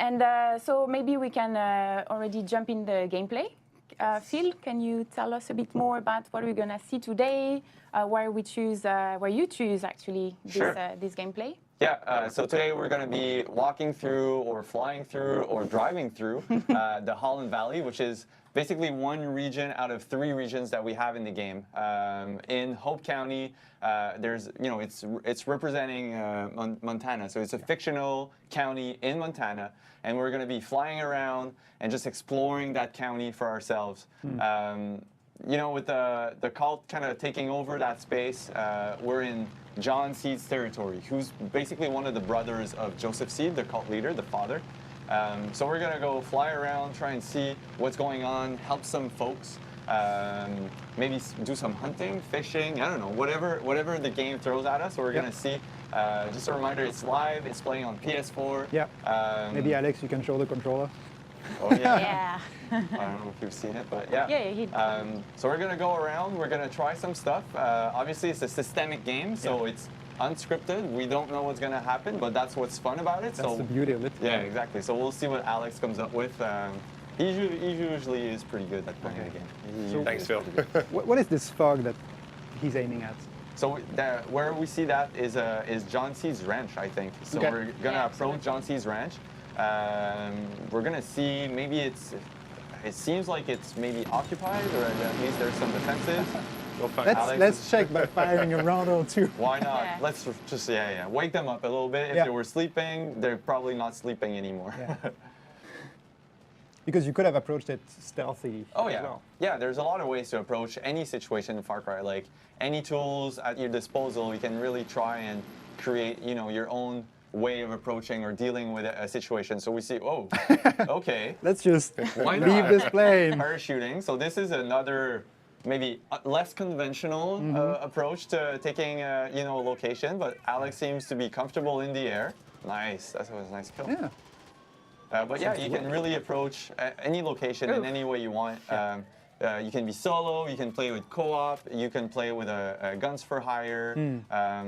And so maybe we can already jump in the gameplay. Phil, can you tell us a bit more about what we're gonna see today? Where you choose actually this gameplay? Yeah, so today we're going to be walking through or flying through or driving through the Holland Valley, which is basically one region out of 3 regions that we have in the game. In Hope County, it's representing Montana, so it's a fictional county in Montana, and we're going to be flying around and just exploring that county for ourselves. With the cult kind of taking over that space, we're in John Seed's territory, who's basically one of the brothers of Joseph Seed, the cult leader, the father. So we're going to go fly around, try and see what's going on, help some folks, maybe do some hunting, fishing, I don't know, whatever the game throws at us, we're going to see. Just a reminder, it's live, it's playing on PS4. Yeah. Maybe Alex, you can show the controller. Oh, yeah. Yeah. I don't know if you've seen it, but yeah. Yeah, so we're going to go around, we're going to try some stuff. Obviously, it's a systemic game, so it's unscripted. We don't know what's going to happen, but that's what's fun about it. That's the beauty of it. Yeah, exactly. So we'll see what Alex comes up with. He usually is pretty good at playing the game. So thanks, Phil. What is this fog that he's aiming at? So where we see that is John C's ranch, I think. So we're going to approach John C's ranch. We're going to see, maybe it seems like it's maybe occupied, or at least there's some defenses. Let's check by firing a round or 2. Why not? Yeah. Let's just wake them up a little bit. If they were sleeping, they're probably not sleeping anymore. Yeah. Because you could have approached it stealthy. Oh as yeah, well. yeah. There's a lot of ways to approach any situation in Far Cry. Like any tools at your disposal, you can really try and create, your own way of approaching or dealing with a situation. So we see, oh, okay. Let's just Why leave not? this plane. Parachuting. So this is another maybe less conventional approach to taking a location, but Alex seems to be comfortable in the air. Nice. That was a nice kill. Yeah. But yeah, you can really approach any location in any way you want. You can be solo, you can play with co-op, you can play with a guns for hire.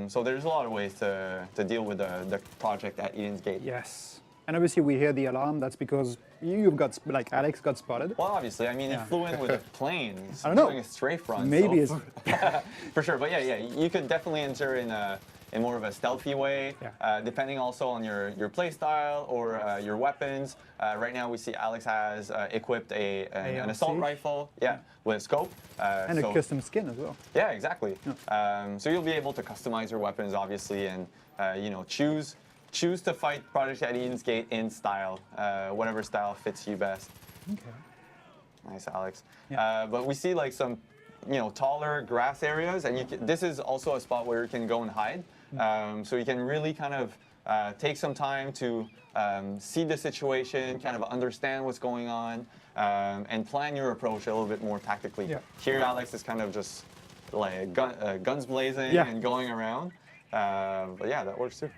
So there's a lot of ways to deal with the project at Eden's Gate. Yes. And obviously we hear the alarm. That's because you've got, like Alex got spotted. Well, obviously, I mean, it flew in with a plane. It's I don't know. doing a strafe run. Maybe so for sure. But yeah, you could definitely enter in more of a stealthy way, depending also on your play style or your weapons. Right now we see Alex has equipped an assault rifle, with a scope. And a custom skin as well. Yeah, exactly. So you'll be able to customize your weapons, obviously, and choose to fight Project at Eden's Gate in style, whatever style fits you best. Okay. Nice, Alex. Yeah. But we see like some, taller grass areas, and this is also a spot where you can go and hide. So you can really kind of take some time to see the situation, kind of understand what's going on, and plan your approach a little bit more tactically. Yeah. Here, Alex is kind of just like guns blazing and going around. But yeah, that works too.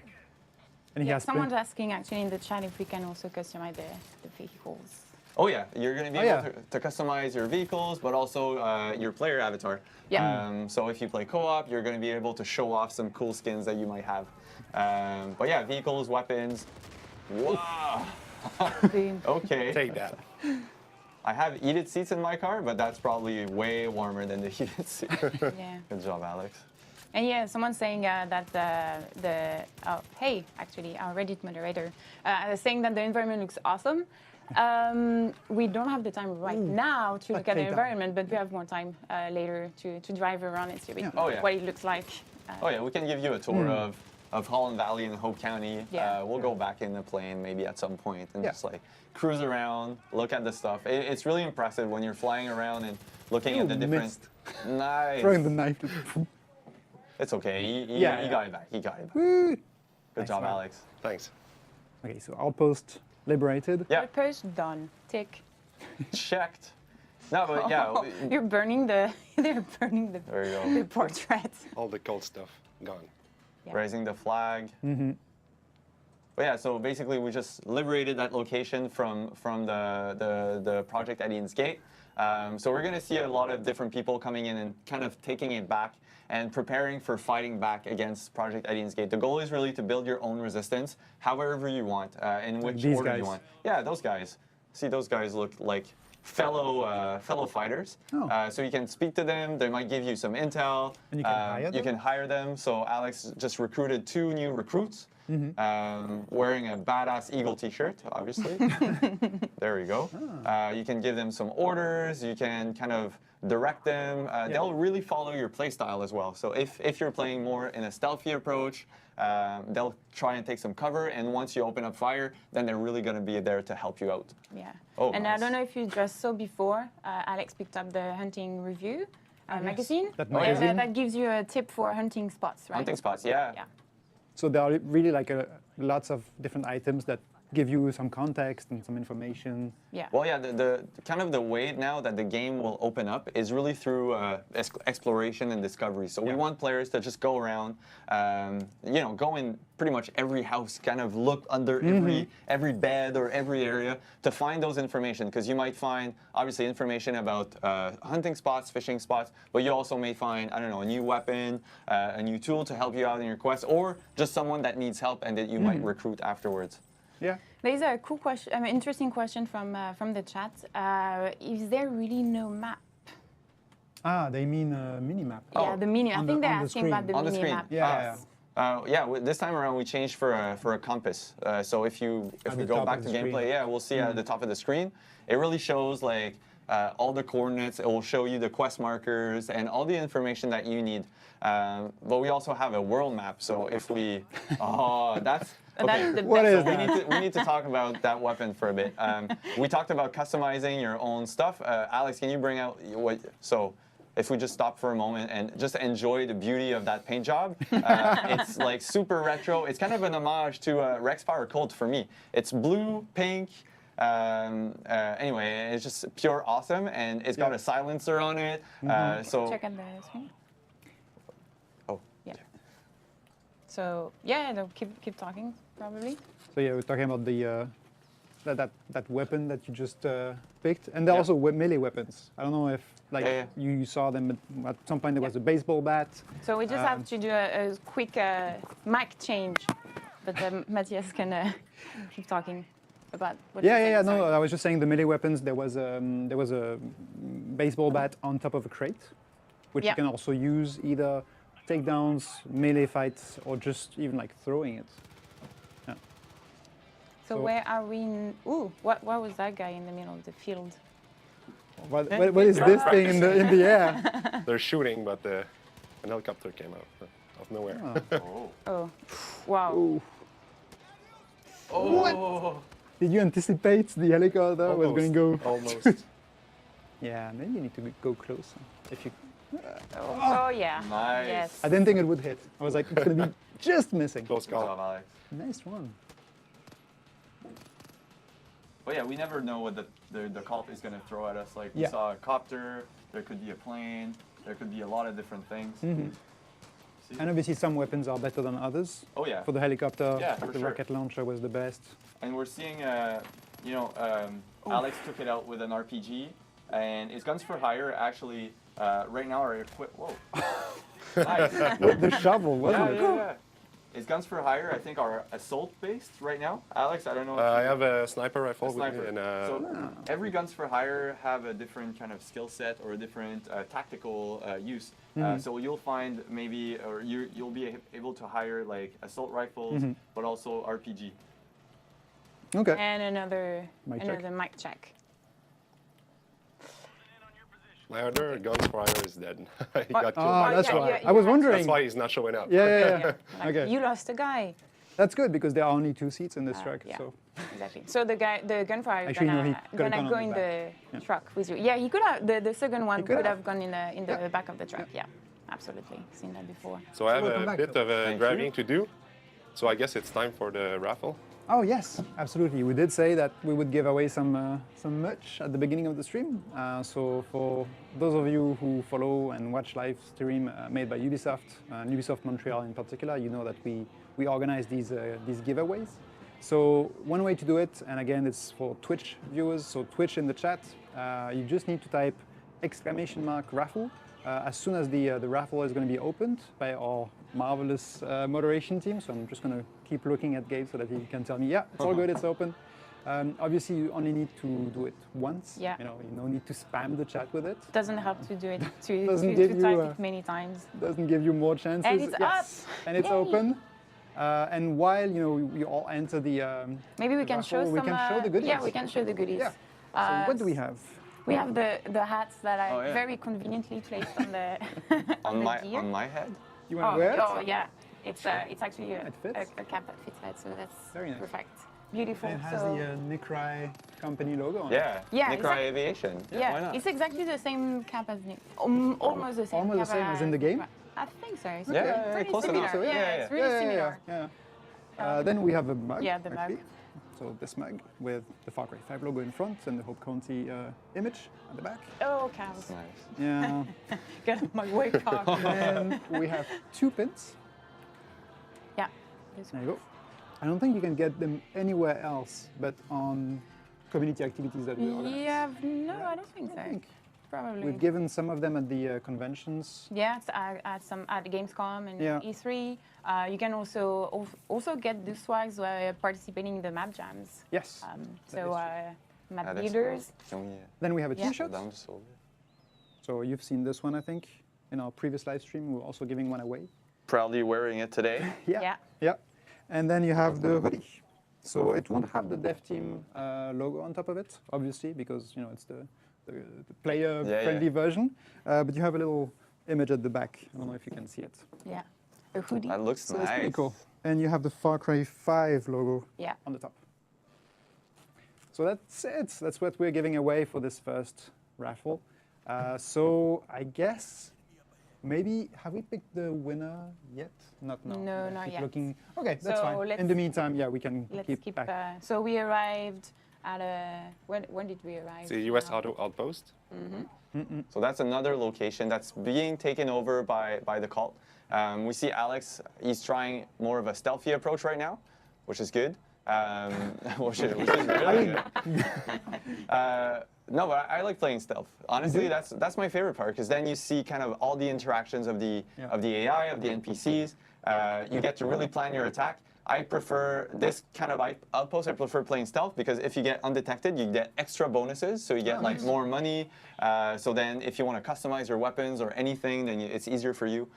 And someone's asking actually in the chat if we can also customize the vehicles. Oh yeah, you're going to be able to customize your vehicles, but also your player avatar. Yeah. So if you play co-op, you're going to be able to show off some cool skins that you might have. But yeah, vehicles, weapons. Wow. Okay. Take that. I have heated seats in my car, but that's probably way warmer than the heated seat. Yeah. Good job, Alex. And yeah, someone's saying that hey, actually, our Reddit moderator saying that the environment looks awesome. We don't have the time right now to look at the environment, but we have more time later to drive around and see a bit what it looks like. We can give you a tour of Holland Valley and Hope County. We'll go back in the plane maybe at some point and just like cruise around, look at the stuff. It's really impressive when you're flying around and looking at the different. Nice. Throwing the knife. It's okay. He got it back. He got it back. Woo. Good job, Alex. Thanks. Okay, so outpost liberated. Yeah. Outpost done. Tick. Checked. No, but yeah. You're burning the. They're burning the. There you go. The portrait. All the cold stuff gone. Yeah. Raising the flag. But yeah, so basically we just liberated that location from the project at Eden's Gate. So we're going to see a lot of different people coming in and kind of taking it back and preparing for fighting back against Project Eden's Gate. The goal is really to build your own resistance, however you want, in which These order guys. you want. Yeah, those guys. See, those guys look like fellow fighters. Oh. So you can speak to them. They might give you some intel. And you can hire You them? can hire them. So Alex just recruited 2 new recruits. Wearing a badass Eagle t-shirt, obviously. There we go. You can give them some orders. You can kind of direct them. They'll really follow your play style as well. So if you're playing more in a stealthy approach, they'll try and take some cover. And once you open up fire, then they're really going to be there to help you out. Yeah. Oh, and nice. I don't know if you just saw before, Alex picked up the hunting review magazine. That And, magazine? that gives you a tip for hunting spots, right? Hunting spots, yeah. Yeah. So there are really like lots of different items that give you some context and some information. Yeah. Well, yeah, the kind of the way now that the game will open up is really through exploration and discovery. So we want players to just go around, go in pretty much every house, kind of look under every bed or every area to find those information. Because you might find, obviously, information about hunting spots, fishing spots, but you also may find, I don't know, a new weapon, a new tool to help you out in your quest, or just someone that needs help and that you might recruit afterwards. Yeah. There's a cool question, interesting question from the chat. Is there really no map? Ah, they mean mini-map. Yeah, the mini. I On think the- they're on the asking about screen. the On the mini screen. map. Yeah, Yes. This time around we changed for a compass. So if we the go top back of to the gameplay, screen. yeah, we'll see at the top of the screen. It really shows like all the coordinates. It will show you the quest markers and all the information that you need. But we also have a world map. So if we, that's. Okay. That's the What best is one. that? We need to talk about that weapon for a bit. We talked about customizing your own stuff. Alex, can you bring out what? So, if we just stop for a moment and just enjoy the beauty of that paint job, it's like super retro. It's kind of an homage to Rex Power Colt for me. It's blue, pink. Anyway, it's just pure awesome, and it's got a silencer on it. So. Check on the screen. Oh. Yeah. So yeah, no, keep talking probably. So yeah, we're talking about the that weapon that you just picked, and there are Yeah. also melee weapons. I don't know if like Yeah. you saw them at some point. There was a baseball bat. So we just have to do a quick mic change, but Matthias can keep talking about what you're Yeah. saying, No, sorry. I was just saying the melee weapons. There was a baseball bat on top of a crate, which Yeah. you can also use either takedowns, melee fights, or just even like throwing it. So where are we? Ooh, what was that guy in the middle of the field? What is this thing in the air? They're shooting, but an helicopter came out of nowhere. Oh, wow. Ooh. Oh. Did you anticipate the helicopter was going to go? Almost. Yeah, maybe you need to go closer. If you, Oh yeah. Nice. Yes. I didn't think it would hit. I was like, it's going to be just missing. Close Good job, call. Alex. Nice one. But yeah, we never know what the cult is going to throw at us. Like we Yeah. saw a copter, there could be a plane, there could be a lot of different things. See? And obviously, some weapons are better than others. Oh yeah. For the helicopter, Yeah, for the sure. rocket launcher was the best. And we're seeing, Alex took it out with an RPG, and his guns for hire actually right now are equipped. Whoa. Nice. The shovel, wasn't it? yeah. His guns for hire, I think, are assault based right now. Alex, I don't know. If I you- have a sniper rifle a sniper. with me, and So every guns for hire have a different kind of skill set or a different tactical use. So you'll find maybe, or you'll be able to hire like assault rifles, but also RPG. Okay. And another Mic check. mic check. my other gun fire is dead. He got killed. Ah, Oh, that's yeah, why. yeah, I was yeah. wondering. That's why he's not showing up. Yeah. Like, Okay. You lost a guy. That's good because there are only 2 seats in this truck. Yeah. So Exactly. So the gunfire is Actually, no, he could've gonna gone go on in the the truck with you. Yeah, he could have. The second one could could have. have gone in the back of the truck. Yeah, absolutely. Seen that before. So I have Welcome a back, bit though. of Thank driving you. to do. So I guess it's time for the raffle. Oh yes, absolutely. We did say that we would give away some merch at the beginning of the stream. So for those of you who follow and watch live stream made by Ubisoft, and Ubisoft Montreal in particular, you know that we organize these giveaways. So one way to do it, and again, it's for Twitch viewers. So Twitch in the chat, you just need to type !raffle as soon as the raffle is going to be opened by our marvelous moderation team. So I'm just going to keep looking at Gabe so that he can tell me, yeah, it's all good, it's open. Obviously, you only need to do it once. Yeah. You no need to spam the chat with it. Doesn't help to do it to give type you, it many times. Doesn't give you more chances. And it's up. And it's Yay. open. And while we all enter the Maybe we the can raffle, show we some. can show the goodies. Yeah, we can show the goodies. Yeah. So what do we have? We have the hats that are Oh, yeah. very conveniently placed on the On the my gear. on my head. You want to wear it? Oh yeah, it's actually It fits? a cap that fits that, so that's Very nice. perfect. Beautiful. And it has so, the Nicrai company logo on it. Yeah. Yeah, Nicrai Aviation. yeah, Why not? it's exactly the same cap as Nick. Almost the same. Almost the cap same as in the game? I think so. It's Yeah, pretty close similar. enough. So, Yeah, it's really similar. yeah. Then we have a mug. Yeah, the mug. actually. So this mug with the Far Cry 5 logo in front and the Hope County image at the back. Oh, cows. Nice. Yeah. Get my way car. And we have 2 pins. Yeah. This There you go. I don't think you can get them anywhere else but on community activities that we organize. Yeah, no, I don't think so. think. Probably. We've given some of them at the conventions. Yeah, it's at Gamescom and Yeah. E3. You can also get the swags while participating in the map jams. Yes. So map That's builders. cool. Can we Then we have a Yeah. T-shirt. down just a little bit? So you've seen this one, I think, in our previous live stream. We're also giving one away. Proudly wearing it today. Yeah. Yeah. And then you have the hoodie. So it won't have the dev team logo on top of it, obviously, because it's the player-friendly version. But you have a little image at the back. I don't know if you can see it. Yeah. A hoodie. That looks So nice. that's pretty cool. And you have the Far Cry 5 logo Yeah. on the top. So that's it. That's what we're giving away for this first raffle. So I guess maybe have we picked the winner yet? Not now. No, I not keep yet. Looking. Okay, that's So fine. let's- In the meantime, yeah, we can Let's keep back. so we arrived at a. When did we arrive? The US now? Auto Outpost. So that's another location that's being taken over by the cult. We see Alex, he's trying more of a stealthy approach right now, which is good. Which is really good. No, but I like playing stealth. Honestly, that's my favorite part because then you see kind of all the interactions of the AI, of the NPCs. You get to really plan your attack. I prefer this kind of outpost. I prefer playing stealth because if you get undetected, you get extra bonuses. So you get like more money. So then if you want to customize your weapons or anything, then it's easier for you.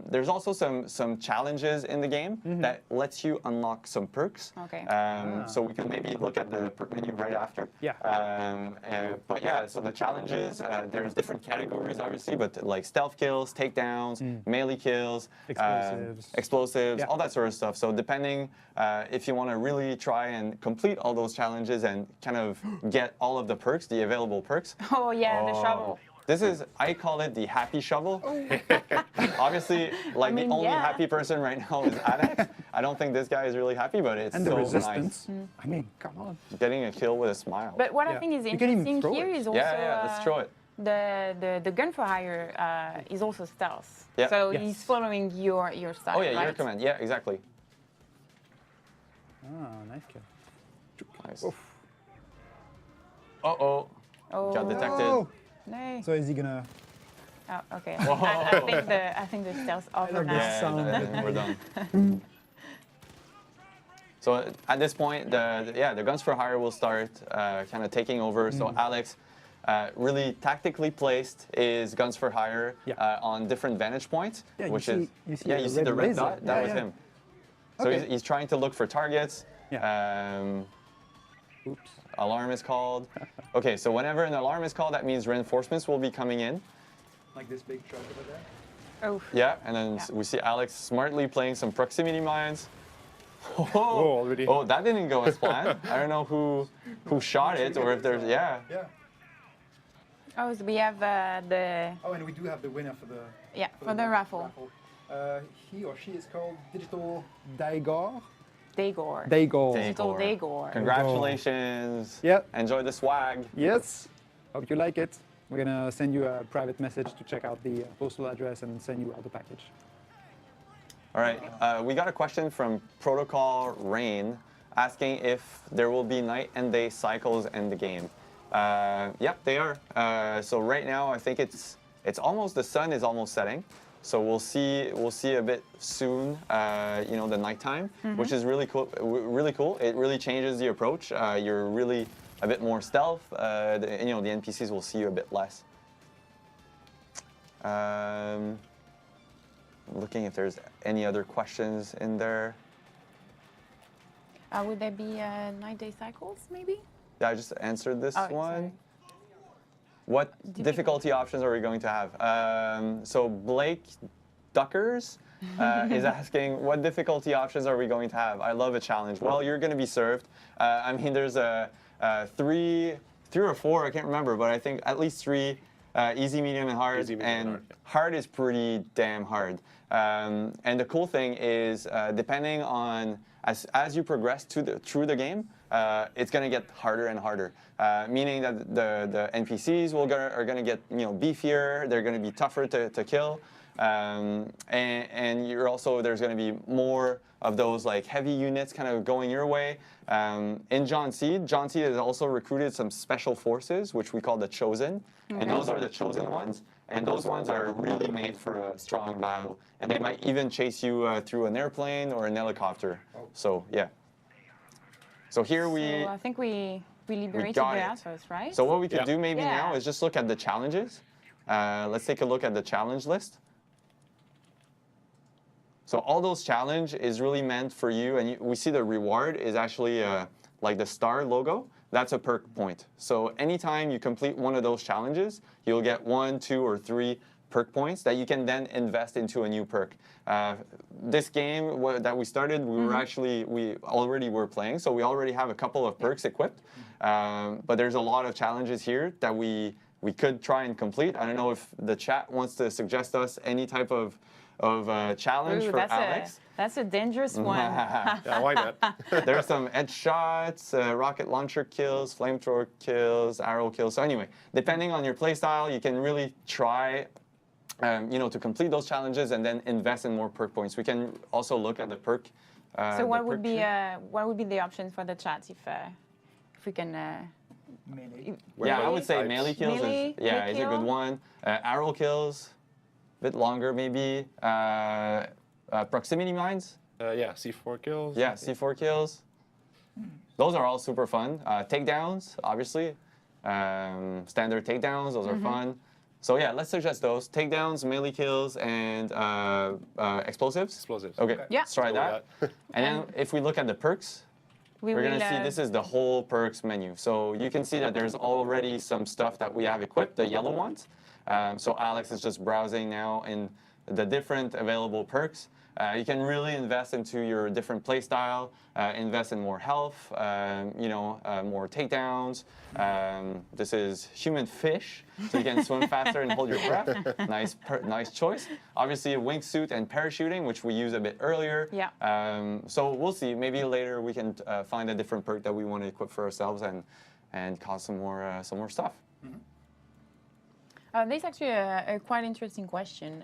There's also some challenges in the game that lets you unlock some perks. Okay. So we can maybe look at the perk menu right after. Yeah. But yeah, so the challenges, there's different categories obviously, but like stealth kills, takedowns, melee kills, explosives, Yeah. all that sort of stuff. So depending if you want to really try and complete all those challenges and kind of get all of the perks, the available perks. Oh yeah, the shovel. This is, I call it the happy shovel. Obviously, like mean, the only yeah. happy person right now is Alex. I don't think this guy is really happy, but it's And the so resistance. Mm. I mean, come on. nice. Getting a kill with a smile. But what I Yeah. think is You can even interesting throw here it. is also yeah, let's throw it. the gun for hire is also stealth. Yeah. So Yes. he's following your style. Oh yeah, right? your command. Yeah, exactly. Ah, nice kill. Nice. Oof. Uh-oh. Oh. Got detected. Oh, No. so is he gonna? Oh, okay. I think the stealth over love now. this. Yeah, Sound. then we're done. So at this point, the guns for hire will start kind of taking over. So Alex, really tactically placed is guns for hire Yeah. on different vantage points, Yeah, you which see- is you see yeah, a you see red the red laser. dot. That Yeah, was yeah. him. So Okay. he's trying to look for targets. Yeah. Oops. Alarm is called. Okay, so whenever an alarm is called, that means reinforcements will be coming in. Like this big truck over there. Oh. Yeah, and then Yeah. we see Alex smartly playing some proximity mines. Oh, already. Oh, that didn't go as planned. I don't know who shot it or if there's yeah. Yeah. Oh, so we have the Oh, and we do have the winner for the for the raffle. He or she is called Digital Daigor. Daigor. Daigor. Digital Daigor. Congratulations. Yeah. Enjoy the swag. Yes. Hope you like it. We're gonna send you a private message to check out the postal address and send you out the package. All right. We got a question from Protocol Rain. asking if there will be night and day cycles in the game. Yep, they are. So right now, I think it's almost, the sun is almost setting. So we'll see a bit soon, the nighttime, which is really cool. Really cool. It really changes the approach. You're really a bit more stealth. The NPCs will see you a bit less. Looking if there's any other questions in there. Would there be night-day cycles, maybe? Yeah, I just answered this one. Sorry. What difficulty options are we going to have? So Blake Duckers is asking, what difficulty options are we going to have? I love a challenge. Well, you're going to be served. I mean, there's three or four, I can't remember, but I think at least three, easy, medium, and hard. Hard is pretty damn hard. And the cool thing is, depending on, as you progress through the game, it's going to get harder and harder. Meaning that the NPCs are going to get beefier. They're going to be tougher to kill, and you're also, there's going to be more of those like heavy units kind of going your way. In John Seed has also recruited some special forces, which we call the Chosen, and those are the chosen ones. And those ones are really made for a strong battle, and they might even chase you through an airplane or an helicopter. So yeah. So here So I think we liberated the outpost, right? So what we could do maybe now is just look at the challenges. Let's take a look at the challenge list. So all those challenge is really meant for you, and we see the reward is actually like the star logo. That's a perk point. So anytime you complete one of those challenges, you'll get 1, 2, or 3 perk points that you can then invest into a new perk. This game that we started, we already were playing, so we already have a couple of perks equipped. But there's a lot of challenges here that we could try and complete. I don't know if the chat wants to suggest us any type of challenge for Alex. That's a dangerous one. Yeah, why not? There's some edge shots, rocket launcher kills, flamethrower kills, arrow kills. So anyway, depending on your playstyle, you can really try to complete those challenges and then invest in more perk points. We can also look at the perk. So what would be the options for the chat if we can? Melee. Yeah, I would say melee kills Melee, is a good one. Arrow kills, a bit longer maybe. Proximity mines. Yeah, C4 kills. Yeah, C4 kills. Those are all super fun. Takedowns, obviously. Standard takedowns, those are fun. So yeah, let's suggest those. Takedowns, melee kills, and explosives. Explosives. Okay, Yeah. let's try that. And then if we look at the perks, we're going to see this is the whole perks menu. So you can see that there's already some stuff that we have equipped, the yellow ones. So Alex is just browsing now in the different available perks. You can really invest into your different play style, invest in more health, more takedowns. This is human fish, so you can swim faster and hold your breath. Nice choice. Obviously, a wingsuit and parachuting, which we used a bit earlier. Yeah. So we'll see. Maybe later we can find a different perk that we want to equip for ourselves and cause some more stuff. This is actually a quite interesting question.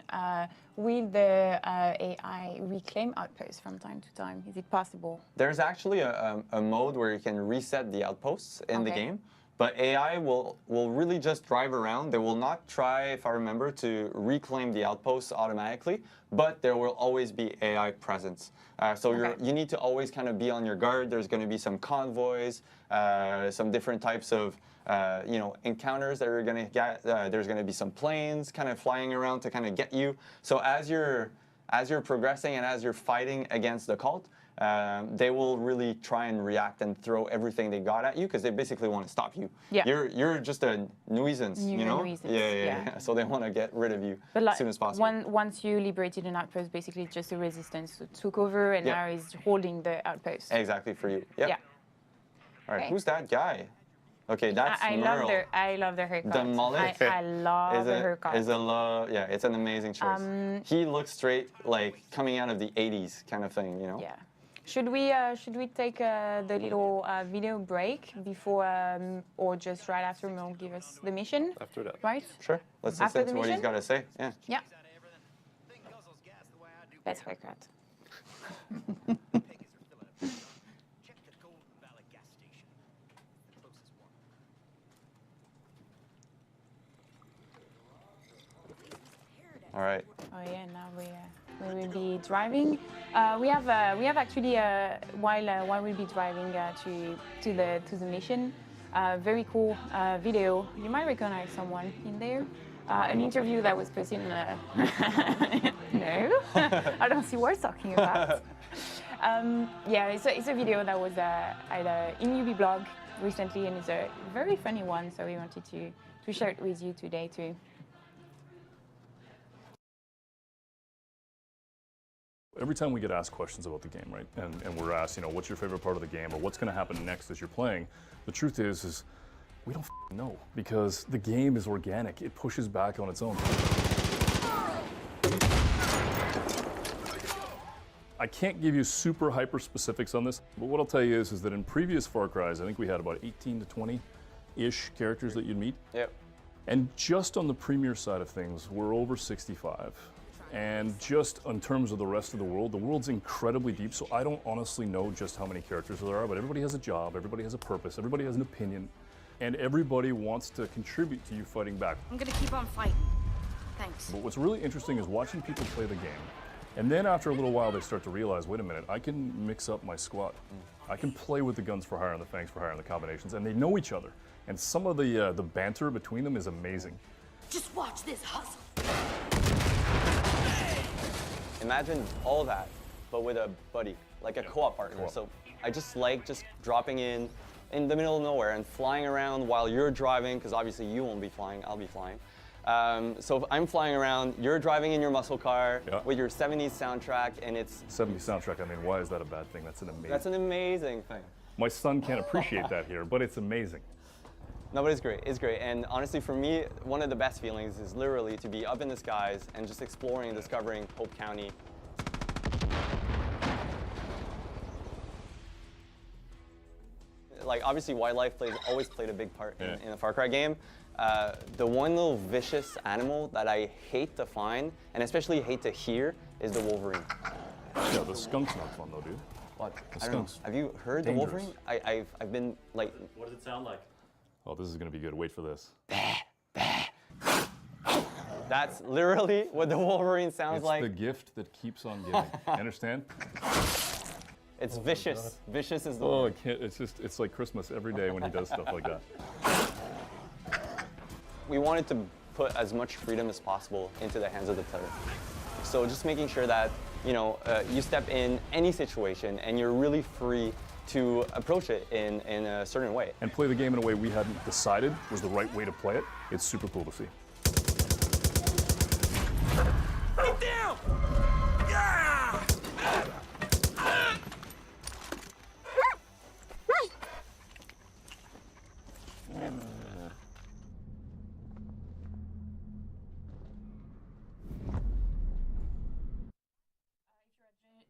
Will the AI reclaim outposts from time to time? Is it possible? There's actually a mode where you can reset the outposts in the game, but AI will really just drive around. They will not try, if I remember, to reclaim the outposts automatically, but there will always be AI presence. You need to always kind of be on your guard. There's going to be some convoys, some different types of encounters that you're going to get. There's going to be some planes kind of flying around to kind of get you. So as you're progressing and as you're fighting against the cult, they will really try and react and throw everything they got at you because they basically want to stop you. Yeah. You're just a nuisance, Nuisance, Yeah. So they want to get rid of you as soon as possible. Once you liberated an outpost, basically just a resistance took over and now is holding the outpost. Exactly for you. Yep. Yeah. All right, who's that guy? Okay, that's Merle. I love the haircut. The mullet. I love the haircut. It's an amazing choice. He looks straight like coming out of the 80s kind of thing, Yeah. Should we take the little video break before or just right after Merle give us the mission? After that. Right? Sure. Let's After listen to the what he's mission? got to say. Yeah. Yeah. Best haircut. All right. Oh yeah, now we will be driving. We have actually while we'll be driving to the mission, very cool video. You might recognize someone in there. An interview that was posted in no, I don't see what we're talking about. Yeah, it's a video that was in UB blog recently, and it's a very funny one. So we wanted to share it with you today too. Every time we get asked questions about the game, right, and we're asked, what's your favorite part of the game, or what's going to happen next as you're playing, the truth is we don't know, because the game is organic. It pushes back on its own. I can't give you super hyper specifics on this, but what I'll tell you is that in previous Far Cry's, I think we had about 18 to 20-ish characters that you'd meet. Yep. And just on the Premier side of things, we're over 65. And just in terms of the rest of the world's incredibly deep, so I don't honestly know just how many characters there are, but everybody has a job, everybody has a purpose, everybody has an opinion, and everybody wants to contribute to you fighting back. I'm gonna keep on fighting. Thanks. But what's really interesting is watching people play the game, and then after a little while they start to realize, wait a minute, I can mix up my squad. I can play with the guns for hire and the fangs for hire and the combinations, and they know each other. And some of the banter between them is amazing. Just watch this hustle. Imagine all that, but with a buddy, like a co-op partner. So I just like dropping in the middle of nowhere and flying around while you're driving, because obviously you won't be flying, I'll be flying. So I'm flying around, you're driving in your muscle car with your 70s soundtrack, and it's... 70s soundtrack, I mean, why is that a bad thing? That's an amazing thing. My son can't appreciate that here, but it's amazing. No, but it's great. It's great. And honestly, for me, one of the best feelings is literally to be up in the skies and just exploring and discovering Hope County. Like, obviously, wildlife always played a big part in a Far Cry game. The one little vicious animal that I hate to find, and especially hate to hear, is the Wolverine. Yeah, the skunk's not fun, though, dude. What? The I don't know. skunks. Have you heard Dangerous. the Wolverine? I've been, like... What does it sound like? Oh, this is gonna be good. Wait for this. That's literally what the Wolverine sounds like. It's the gift that keeps on giving. You understand? It's vicious. Vicious is the Oh, word. it's like Christmas every day when he does stuff like that. We wanted to put as much freedom as possible into the hands of the player. So just making sure that, you step in any situation and you're really free to approach it in a certain way. And play the game in a way we hadn't decided was the right way to play it. It's super cool to see. Get down! Yeah!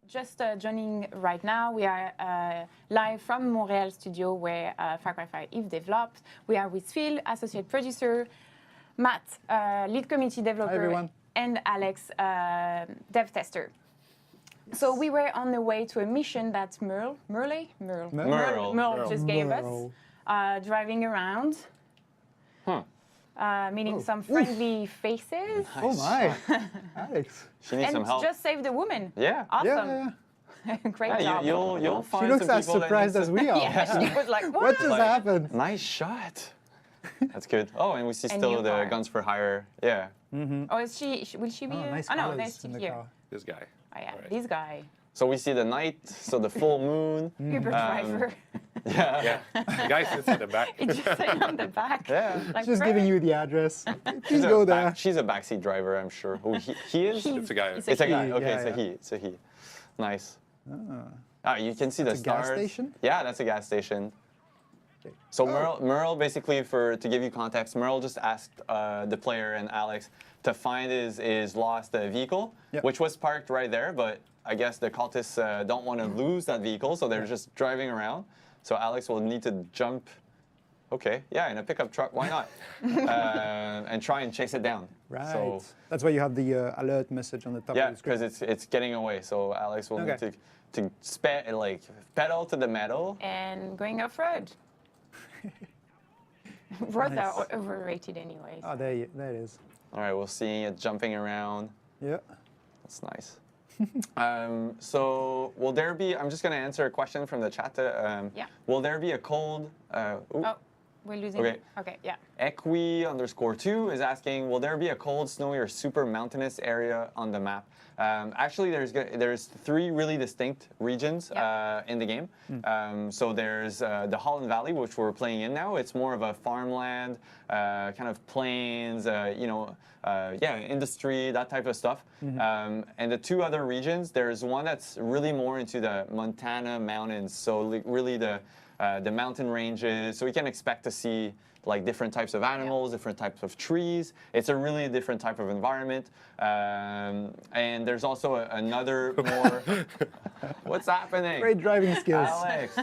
Just joining right now, we are live from Montreal studio where Far Cry 5 is developed. We are with Phil, associate producer, Matt, lead community developer, and Alex, dev tester. Yes. So we were on the way to a mission that Merle just gave us, driving around. Meeting some friendly faces. Nice. Oh my, Alex. She needs some help. And just saved a woman. Yeah. Awesome. Yeah. Great job. You'll find she looks some as people surprised as we are. Yeah, she was like, what just happened? Nice shot. That's good. Oh, and we see still the guns for hire. Yeah. Mm-hmm. Oh, will she be? Nice no, there's still here. This guy. Oh yeah, this guy. So we see the night, so the full moon. Uber driver. Yeah. The guy sits in the back. He just sitting on the back. Yeah. Like, Just giving you the address. Please go there. She's a backseat driver, I'm sure. Who he is? It's a guy. It's a guy. Okay, Yeah, it's a he. Nice. You can see the a stars. gas station? Yeah, that's a gas station. Okay. So Merle basically, to give you context, Merle just asked the player and Alex to find his lost vehicle, which was parked right there, but I guess the cultists don't want to lose that vehicle, so they're just driving around. So Alex will need to jump, in a pickup truck, why not? And try and chase it down. Right. So, that's why you have the alert message on the top yeah, of the screen. because it's getting away. So Alex will need to pedal to the metal. And going off-road. Roads are overrated anyways. Oh, there it is. All right, we'll see it jumping around. Yeah. That's nice. So will there be, I'm just going to answer a question from the chat. Yeah. Will there be a cold, ooh, Oh, we're losing. Okay. Okay, yeah. Equi_2 is asking, will there be a cold, snowy, or super mountainous area on the map? Actually, there's 3 really distinct regions in the game. So there's the Holland Valley, which we're playing in now. It's more of a farmland, kind of plains, industry, that type of stuff. And the 2 other regions, there's one that's really more into the Montana mountains. So really the mountain ranges. So we can expect to see like different types of animals, different types of trees. It's a really different type of environment. And there's also another more... What's happening? Great driving skills. Alex,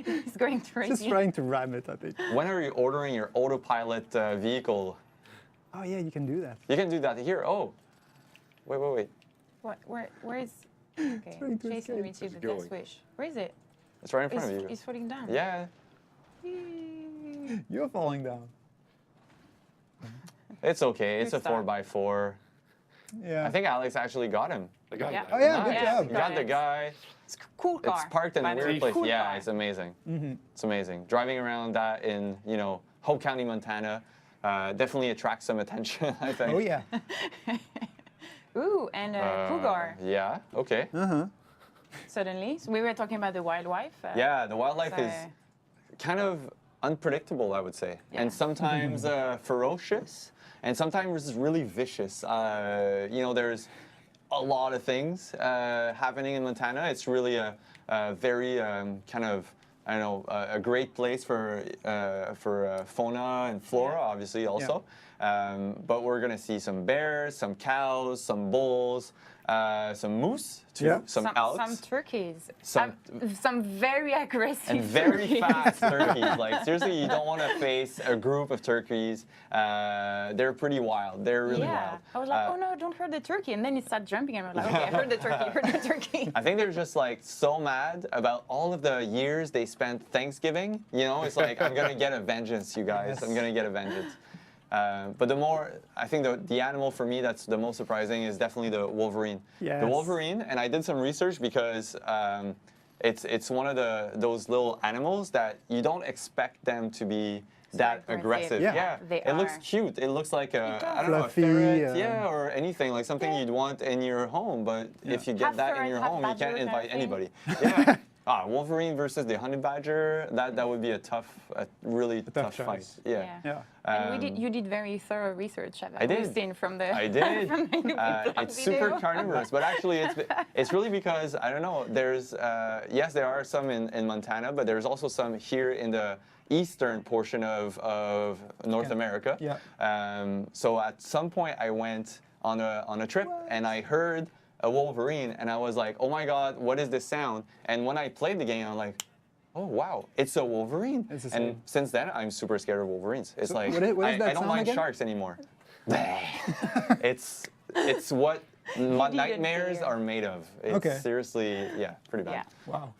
He's going crazy. Just trying to ram it, I think. when are you ordering your autopilot vehicle? Oh yeah, you can do that. You can do that here. Oh, wait. Where is... Okay, trying to Jason escape. received the going. death wish. Where is it? It's right in front of you. It's falling down. Yeah, You're falling down. it's okay. It's a Good start. 4x4. Yeah. I think Alex actually got him. I got Yeah. that. Oh yeah, good Nice. job. You got the guy. It's a cool car. It's parked in a by the weird way. place. Cool Yeah, car. it's amazing. It's amazing. Driving around that in, Hope County, Montana, definitely attracts some attention, I think. Oh yeah. Ooh, and cougar. Yeah, okay. Suddenly, so we were talking about the wildlife. Yeah, the wildlife so- is kind of unpredictable, I would say, and Yeah. sometimes ferocious, and sometimes really vicious. There's a lot of things happening in Montana. It's really a very kind of, a great place for fauna and flora, obviously, also. But we're gonna see some bears, some cows, some bulls, some moose, too, Yeah. some elks. Some turkeys. Some- Some very aggressive And very turkeys. fast turkeys. Like, seriously, you don't want to face a group of turkeys. They're pretty wild. They're really wild. I was like, oh no, don't hurt the turkey. And then it started jumping and I was like, okay, I heard the turkey, heard the turkey. I think they're just like so mad about all of the years they spent Thanksgiving. It's like, I'm going to get a vengeance, you guys. I'm going to get a vengeance. But I think the animal for me that's the most surprising is definitely the wolverine. Yes. The wolverine, and I did some research because it's one of those little animals that you don't expect them to be that aggressive. Yeah. They it looks are. cute. It looks like I don't know, a Fluffy, ferret, or anything, like something you'd want in your home. But if you get Half that in ferret, your half home, you badger can't kind of invite thing. anybody. Yeah. Wolverine versus the honey badger. That would be a really tough fight. choice. Yeah. Yeah. And you did very thorough research. I did. We've seen from the I did. from the YouTube It's video. super carnivorous, but actually it's really because I don't know. There's yes, there are some in Montana, but there's also some here in the eastern portion of North America. Yeah. So at some point I went on a trip and I heard a wolverine and I was like, oh my god, what is this sound? And when I played the game, I'm like, oh wow, it's a wolverine. It's the and same. since then, I'm super scared of wolverines. It's So like what is that I don't sound mind again? sharks anymore. it's what my didn't nightmares dare. are made of. It's Okay. seriously, pretty Yeah. bad. Wow.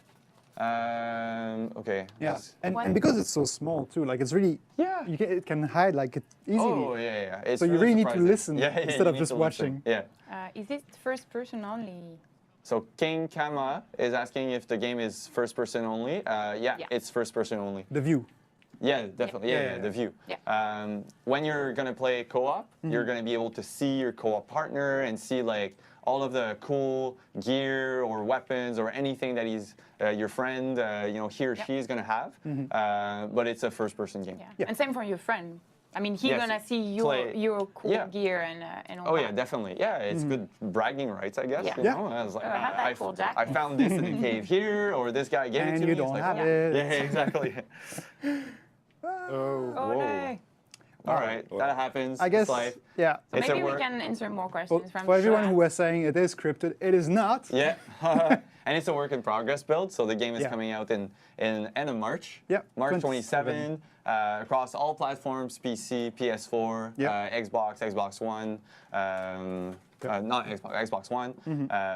Okay. Yeah. let's- And because it's so small too, like it's really it can hide like it easily. Oh yeah. It's So you really need to surprising. listen Yeah, instead you of need just to listen. watching. Yeah. Is it first person only? So King Kama is asking if the game is first person only. Yeah, it's first person only. The view. Yeah, definitely. Yeah, Yeah. the view. Yeah. When you're gonna play co-op, you're gonna be able to see your co-op partner and see like all of the cool gear or weapons or anything that your friend, he or she is gonna have. But it's a first-person game. Yeah. And same for your friend. I mean, he's Yes, gonna see play- your cool Yeah. gear and all Oh that. yeah, definitely. Yeah, it's good bragging rights, I guess. Yeah. You Yeah. know? I was like, I have that cool jacket. I found this in a cave here, or this guy gave it And to you me. It's don't like, have oh. it. Yeah, exactly. Oh. Oh Whoa. no. All right, that happens. I guess. It's life. Yeah. It's Maybe a we work. can answer more For, questions from for everyone chat. who was saying it is scripted, it is not. Yeah, and it's a work in progress build. So the game is Yeah. coming out in end of March. Yeah, March 27. 27. Across all platforms: PC, PS4, Yeah. Xbox One. Not Xbox One.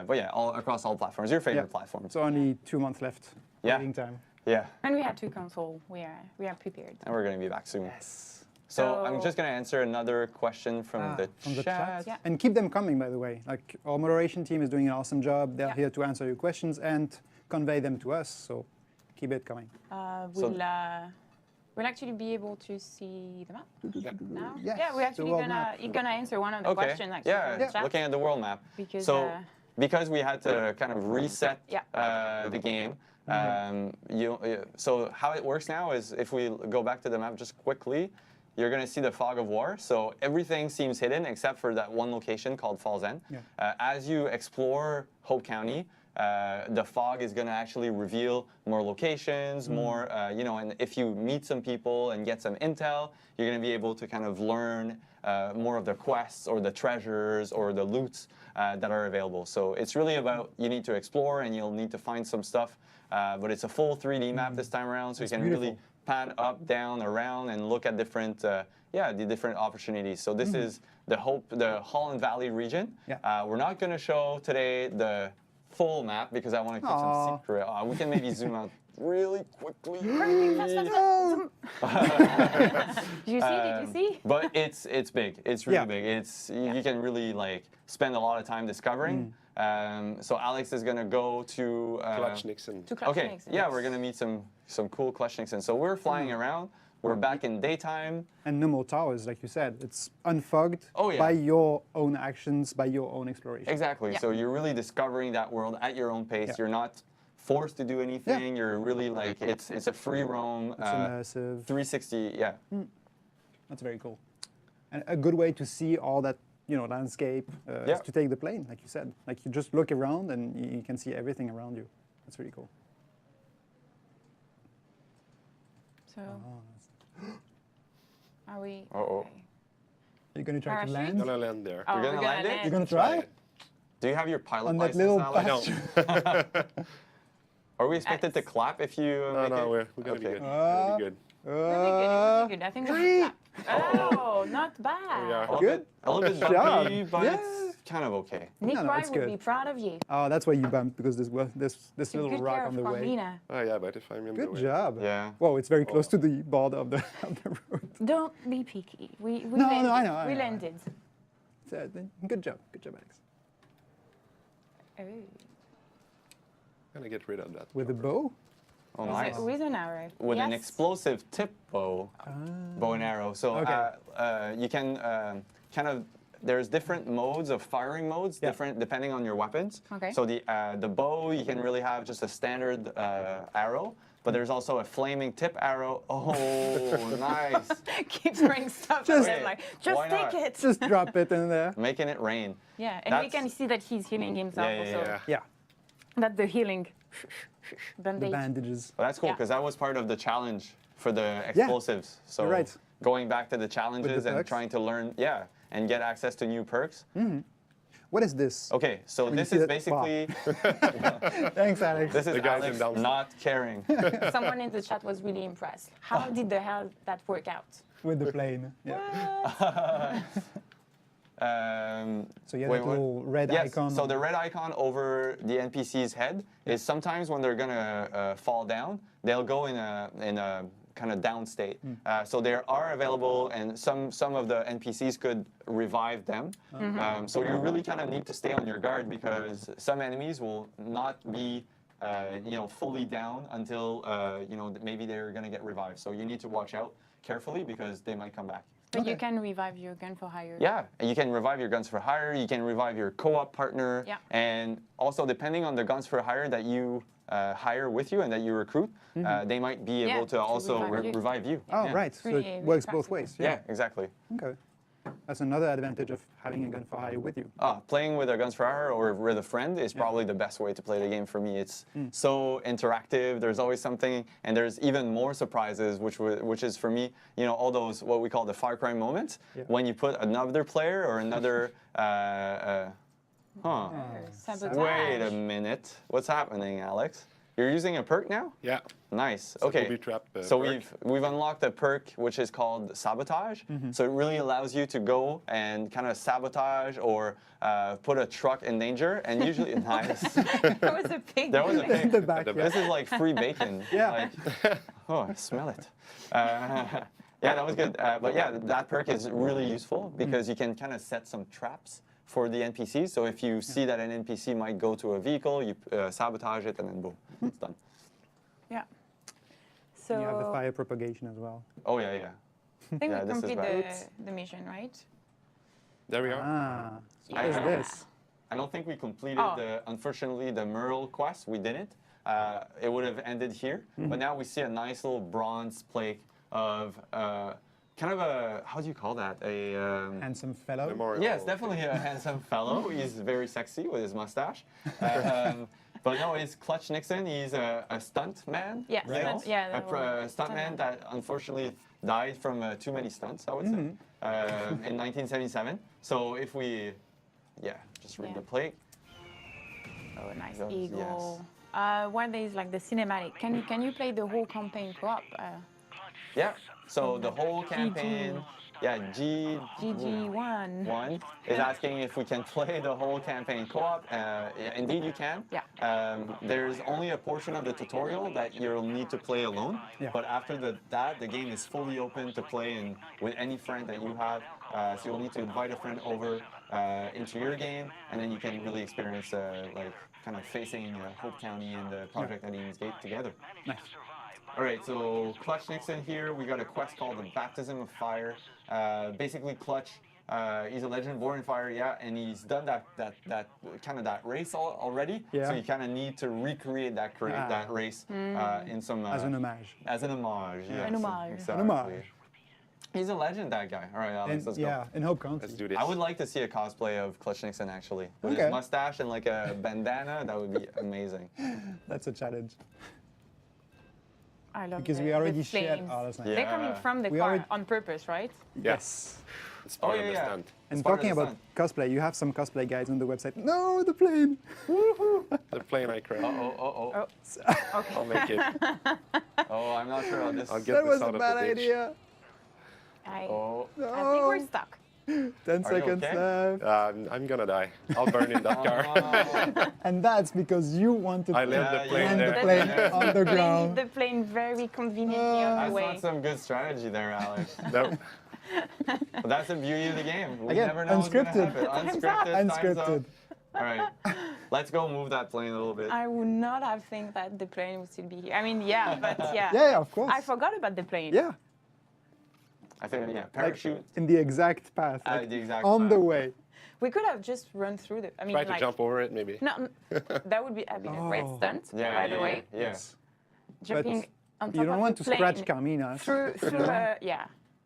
But yeah, across all platforms. Your favorite platforms. So only 2 months left. Yeah. Waiting time. Yeah, And we have two consoles. We are prepared. and we're gonna be back soon. Yes. So I'm just going to answer another question from the chat. Yeah. And keep them coming, by the way. Like our moderation team is doing an awesome job. They're here to answer your questions and convey them to us. So keep it coming. We'll actually be able to see the map now. Yes, Yeah, we're actually world map. gonna answer one of the questions actually. Yeah, from the chat. looking at the world map. Because, Because we had to kind of reset the game. So how it works now is if we go back to the map just quickly, you're going to see the fog of war. So everything seems hidden except for that one location called Falls End. As you explore Hope County, the fog is going to actually reveal more locations, more, and if you meet some people and get some intel, you're going to be able to kind of learn more of the quests or the treasures or the loots that are available. So it's really about you need to explore and you'll need to find some stuff, but it's a full 3D map this time around, so you can really pan up, down, around, and look at different, the different opportunities. So this is the Holland Valley region. We're not going to show today the full map because I want to keep some secret. We can maybe zoom out really quickly. Did you see? But it's big. It's really big. It's you can really like spend a lot of time discovering. So Alex is gonna go to Clutch Nixon. Okay, we're gonna meet some cool Clutch Nixon. So we're flying around. We're back in daytime. And no more towers, like you said. It's unfogged by your own actions, by your own exploration. Exactly. So you're really discovering that world at your own pace. You're not forced to do anything. You're really like it's a free roam. It's immersive. 360. That's very cool. And a good way to see all that landscape is to take the plane, like you said. Like you just look around and you can see everything around you. That's really cool. So, are we? Okay. You're gonna try to Parachute? land? I'm gonna land there. Oh, You're gonna land it? You're gonna try? Do you have your pilot On that license, little Alex? No. Are we expected to clap if you? No, we're gonna be good. We're gonna be good. Really good. I think that's Oh, not bad. We are. Good. A little bit job. bumpy, but Yeah. it's kind of okay. Nick No, Wright it's would good. be proud of you. Oh, that's why you bumped, because this little Good rock care on of the way. Carmina. Oh yeah, but if I'm in the Good way. job. Yeah. Whoa, it's very close to the border of the road. Don't be picky. We No, landed. I know. We landed. Good job, Alex. Oh. Gonna get rid of that. With a bow? Oh, nice. With an arrow. With an Yes. explosive tip bow and arrow. So you can kind of. There's different modes of firing modes, different depending on your weapons. Okay. So the bow, you can really have just a standard arrow, but there's also a flaming tip arrow. Oh, nice! Keep throwing stuff at him, like, just Why not? take it. Just drop it in there. Making it rain. Yeah, and we can see that he's healing himself also. Yeah, That the healing the bandage. bandages. Well, that's cool Yeah. because that was part of the challenge for the explosives. So you're right. going back to the challenges and perks. trying to learn, and get access to new perks. What is this? Okay, so you this see is that- wow. basically Thanks, Alex. this is The guys Alex in down- not caring. Someone in the chat was really impressed. How did the hell that work out? With the plane. Yeah. So you have wait, that what? little red Yes, icon. so the red icon over the NPC's head is sometimes when they're gonna fall down, they'll go in a kind of down state. So they are available, and some of the NPCs could revive them. So you really kind of need to stay on your guard because some enemies will not be fully down until maybe they're gonna get revived. So you need to watch out carefully because they might come back. But you can revive your gun for hire. Yeah, and you can revive your guns for hire. You can revive your co-op partner. Yeah. And also, depending on the guns for hire that you hire with you and that you recruit, they might be able to also revive you. Oh, Yeah. right. So Really, it really works both practical. ways. Yeah, exactly. Okay. That's another advantage of having a gun for hire with you. Playing with a guns for hire or with a friend is probably the best way to play the game for me. It's so interactive. There's always something, and there's even more surprises, which is for me, all those what we call the Far Cry moments when you put another player or another. Sabotage. Wait a minute. What's happening, Alex? You're using a perk now? Yeah. Nice. So Okay. booby trap, So perk. we've unlocked a perk which is called sabotage. So it really allows you to go and kind of sabotage or put a truck in danger. And usually, nice. There was a pig. There was a pig. The back. This is like free bacon. Yeah. Like, oh, I smell it. Yeah, that was good. But yeah, that perk is really useful because you can kind of set some traps for the NPCs. So if you see that an NPC might go to a vehicle, you sabotage it, and then boom, it's done. Yeah. So And you have the fire propagation as well. Oh yeah, yeah. I think Yeah, we this is complete bad. the mission, right? There we are. Ah, so I- what is this? I don't think we completed Oh. unfortunately, the Merle quest. We didn't. It would have ended here. But now we see a nice little bronze plate of kind of a, how do you call that? Handsome fellow. Memorial. Yes, definitely a handsome fellow. He's very sexy with his mustache. But no, it's Clutch Nixon. He's a stunt man. Yeah, you know? stunt- yeah, A stunt man that unfortunately died from too many stunts, I would say, in 1977. So if we, just read Yeah. the plate. Oh, nice Yes. eagle. What is like the cinematic? Can you play the whole campaign co-op? Yeah. So the whole campaign, GG1. One is asking if we can play the whole campaign co-op. Indeed, you can. Yeah. There's only a portion of the tutorial that you'll need to play alone. Yeah. But after that, the game is fully open to play with any friend that you have. So you'll need to invite a friend over into your game, and then you can really experience like kind of facing Hope County and the Project Eden's Gate together. Nice. All right, so Clutch Nixon here. We got a quest called the Baptism of Fire. Basically, Clutch, he's a legend born in fire, and he's done that kind of that race already. Yeah. So you kind of need to recreate that race in some As an homage. as an homage. Yes, An homage. Exactly. An homage. He's a legend, that guy. All right, Alex, And, let's yeah, in Hope County. Let's do this. go. I would like to see a cosplay of Clutch Nixon actually. With Okay. his mustache and like a bandana, that would be amazing. That's a challenge. I love Because the, we already the shared. flames. Oh, that's nice. Yeah. They're coming from the We car already- on purpose, right? Yes. It's part Oh, of the yeah. stunt. And It's part of talking the about stunt. cosplay, you have some cosplay guides on the website. No, the plane. The plane I created. Oh. Okay. I'll make it. Oh, I'm not sure how this. I'll get That this was out a of bad the ditch. idea. I Oh. think we're stuck. 10 Are you seconds okay? left. I'm gonna die. I'll burn in that car. Oh. And that's because you want to I left the Yeah, plane land the there. plane Yeah. on the ground. The plane very conveniently on That's the way. not some good strategy there, Alex. No. But that's the beauty of the game. We Again, never know what's gonna unscripted. happen. Unscripted. time's up. Unscripted. All right, let's go move that plane a little bit. I would not have think that the plane would still be here. I mean, yeah, but yeah. Yeah, of course. I forgot about the plane. Yeah, I think like parachute. in the exact path. Ah, like the exact on the path. way. We could have just run through the. I mean, Try to like, jump over it, maybe. No, that would be a great Oh. stunt. Yeah, by the way, Yes. jumping on top You don't of want the to scratch plane Carmina. through through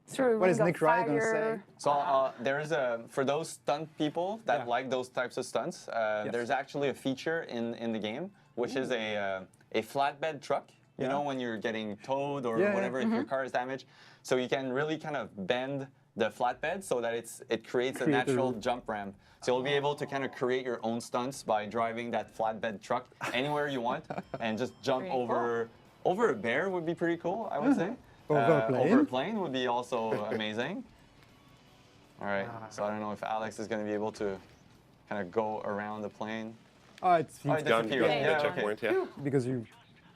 through a What is ring Nick of Wright gonna fire. say? So there is for those stunt people that Yeah. like those types of stunts. There's actually a feature in the game, which is a flatbed truck. You Yeah. know, when you're getting towed or Yeah, whatever, yeah. if your car is damaged, so you can really kind of bend the flatbed so that it creates a Create a natural route. jump ramp. So you'll be able to kind of create your own stunts by driving that flatbed truck anywhere you want and just jump Pretty over a bear would be pretty cool, I would say. Over a plane. Over a plane would be also amazing. All right, so I don't know if Alex is going to be able to kind of go around the plane. Oh, it's Oh, it Gun, disappeared. gun, Yeah, the okay. checkpoint, yeah. because you.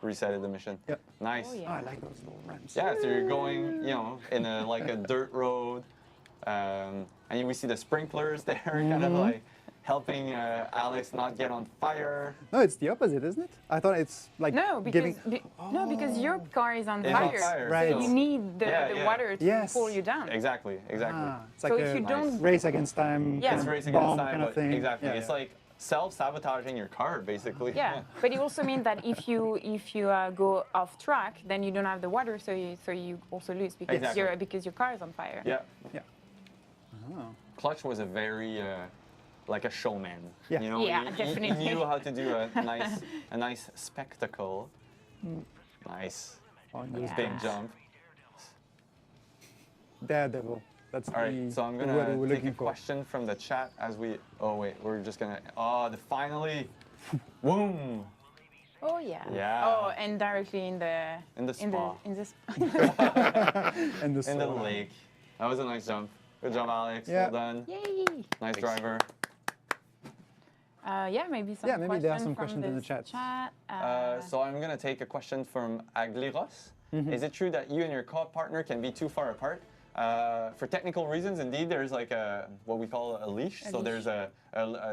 Resetted the mission. Yep. Nice. Oh, Oh, yeah. I like those little ramps. Yeah, so you're going, in like a dirt road, and we see the sprinklers there, kind of like helping Alex not get on fire. No, it's the opposite, isn't it? I thought it's like No, because giving. no, because your car is on It's on fire. fire, Right. So you need the, Yeah, the yeah. water to Yes. pull you down. Exactly. It's So like if a you don't- race against time. Yeah. kind It's of racing bomb against time, kind of but thing. exactly. Yeah, It's yeah. like self-sabotaging your car, basically. Yeah, but it also means that if you go off track, then you don't have the water, so you also lose because Exactly. your car is on fire. Yeah. Yeah. Oh. Clutch was a very like a showman. Yeah. You know, Yeah, he definitely. knew how to do a nice spectacle. Nice. On Yeah. those Big things. jump. Daredevil. That's All right, so I'm the word gonna we're take looking a for. question from the chat as we. Oh wait, we're just gonna. Oh, finally, boom! Oh yeah. Yeah. Oh, and directly in the spa. in the And the In the soul. lake. That was a nice jump. Good job, Alex. Yeah. Well done. Yay! Nice driver. Yeah, maybe some. Yeah, maybe there are some from questions in the this chat. So I'm gonna take a question from Agliros. Is it true that you and your co-op partner can be too far apart? For technical reasons, indeed, there's like what we call a leash. So there's a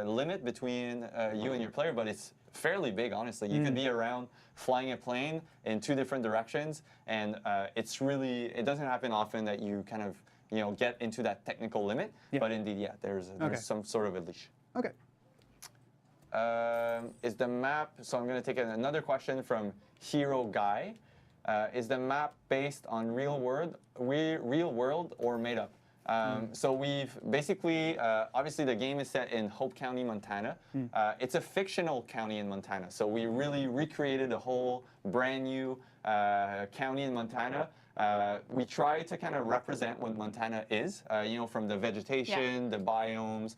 limit between you and your player, but it's fairly big, honestly. You could be around flying a plane in two different directions, and it doesn't happen often that you kind of get into that technical limit. Yeah. But indeed, yeah, there's some sort of a leash. Okay. Is the map, so I'm going to take another question from Hero Guy. Is the map based on real world or made up? So we've basically, obviously the game is set in Hope County, Montana. It's a fictional county in Montana. So we really recreated a whole brand new county in Montana. We try to kind of represent what Montana is, from the vegetation, the biomes,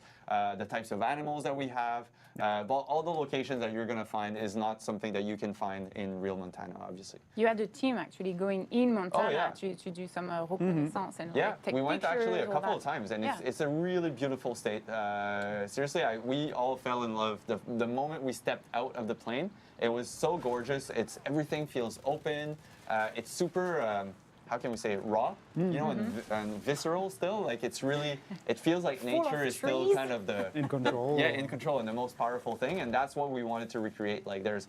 the types of animals that we have. But all the locations that you're going to find is not something that you can find in real Montana, obviously. You had a team actually going in Montana to do some reconnaissance and take we went pictures, actually a all couple that. of times, and it's a really beautiful state. Seriously, we all fell in love. The moment we stepped out of the plane, it was so gorgeous. Everything feels open. It's super. How can we say it, raw? And visceral still. Like it feels like nature is still kind of in control. in control and the most powerful thing. And that's what we wanted to recreate. Like there's,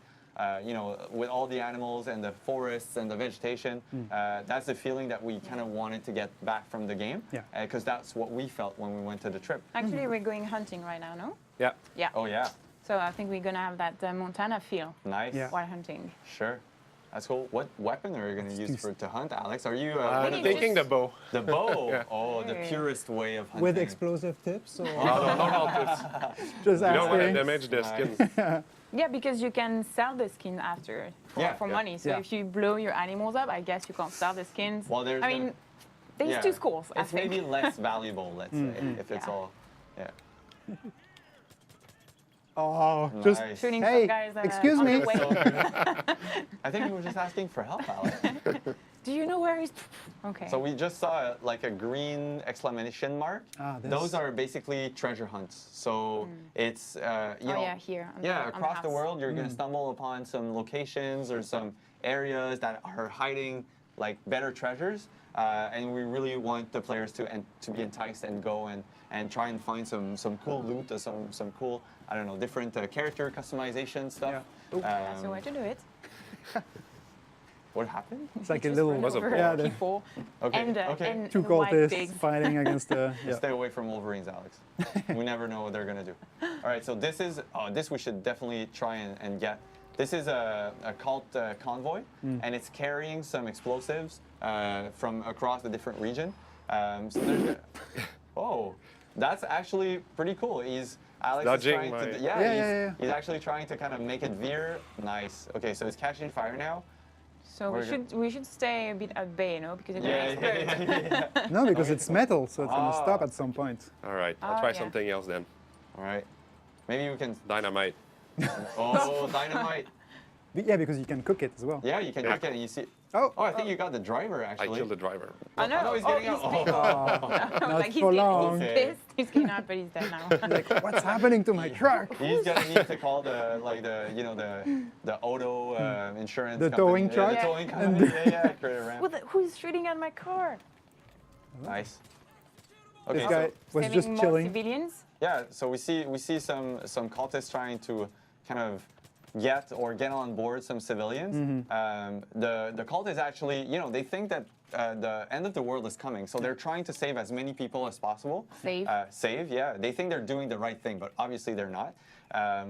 with all the animals and the forests and the vegetation, that's the feeling that we kind of wanted to get back from the game. Yeah. Because that's what we felt when we went to the trip. Actually, we're going hunting right now, no? Yeah. Yeah. Oh yeah. So I think we're gonna have that Montana feel Nice. Yeah. while hunting. Sure. That's cool. What weapon are you going to use to hunt, Alex? Are you I'm Maybe thinking the just- bow. the bow? Yeah. Oh, the purest way of hunting. With explosive tips or No help. just You don't want to asking? damage the skins. Yeah, because you can sell the skin after for money. So Yeah. if you blow your animals up, I guess you can't sell the skins. Well, there's I mean, there's two schools, I It's think. maybe less valuable, let's say, if it's Yeah. all. Yeah. Oh, just Nice. Shooting Hey, some guys excuse on me. the way. So good. I think you were just asking for help, Alex. Do you know where he's? Okay. So we just saw like a green exclamation mark. this- Those are basically treasure hunts. So it's here. On yeah, on across the house. world, you're going to stumble upon some locations or some areas that are hiding like better treasures, and we really want the players to be enticed and go and try and find some cool loot or some cool, I don't know, different character customization stuff. Yeah. So where to do it? What happened? It's like a Just little run Was a over ball. Yeah, the- people Okay, and okay. and two the white cultists pigs. fighting against the. Yeah. Stay away from Wolverines, Alex. We never know what they're gonna do. All right, so this we should definitely try and get. This is a cult convoy, and it's carrying some explosives from across the different region. So there's. Oh, that's actually pretty cool. Alex is Dodging trying my- to. Yeah. He's actually trying to kind of make it veer. Nice. Okay, so it's catching fire now. So we should stay a bit at bay, no? Because it's Yeah, gonna explode. yeah. No, because it's metal, so it's gonna Ah. stop at some point. All right, I'll Oh, try yeah. something else then. All right. Maybe we can. Dynamite. Oh, dynamite. Yeah, because you can cook it as well. Yeah, you can look at it and you see. Oh, Oh, I think you got the driver I actually. killed the driver. Oh no! no, he's getting out. pissed. not Like, he's for getting- long. He's pissed. He's getting out, but he's dead now. Like, what's happening to my truck? He's gonna need to call the auto insurance. The company. towing Yeah, truck? the towing company. Yeah, create a ramp. Who's shooting at my car? Nice. This Okay, guy so, was Saving just more chilling. civilians. yeah, so we see some cultists trying to kind of get on board some civilians. The cult is actually, they think that the end of the world is coming, so they're trying to save as many people as possible. Save. Yeah. They think they're doing the right thing, but obviously they're not.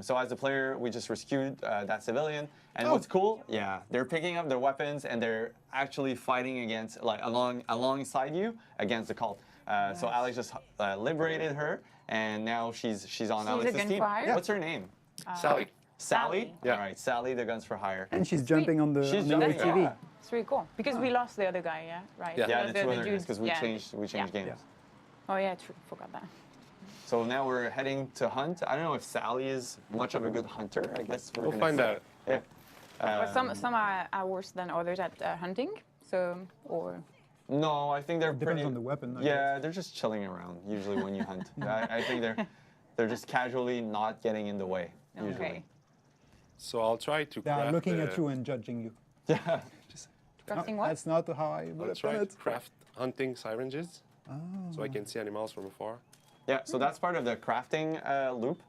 So as a player, we just rescued that civilian. And what's cool, they're picking up their weapons and they're actually fighting against, like alongside you against the cult. So Alex just liberated her, and now she's on a Alex's gun team. for hire? What's her name? Sally. Sally? Yeah. All right, Sally, the guns for hire. And she's jumping on the, She's on the jumping, ATV. yeah. It's really cool because we lost the other guy. Yeah, right. Yeah. Yeah, the two other guys, dude- because we yeah. changed games. Yeah. Oh yeah, true. Forgot that. So now we're heading to hunt. I don't know if Sally is much of a good hunter. I guess we're We'll gonna find see. out. Yeah. But some are worse than others at hunting. So or No, I think they're Depends pretty. on the weapon. I Yeah, they're just chilling around usually when you hunt. I think they're just casually not getting in the way usually. okay. So I'll try to They are craft looking the- at you and judging you. Yeah. Just Crafting what? That's not how I would have Let's done try it. to craft hunting syringes. So I can see animals from afar. Yeah, so that's part of the crafting loop.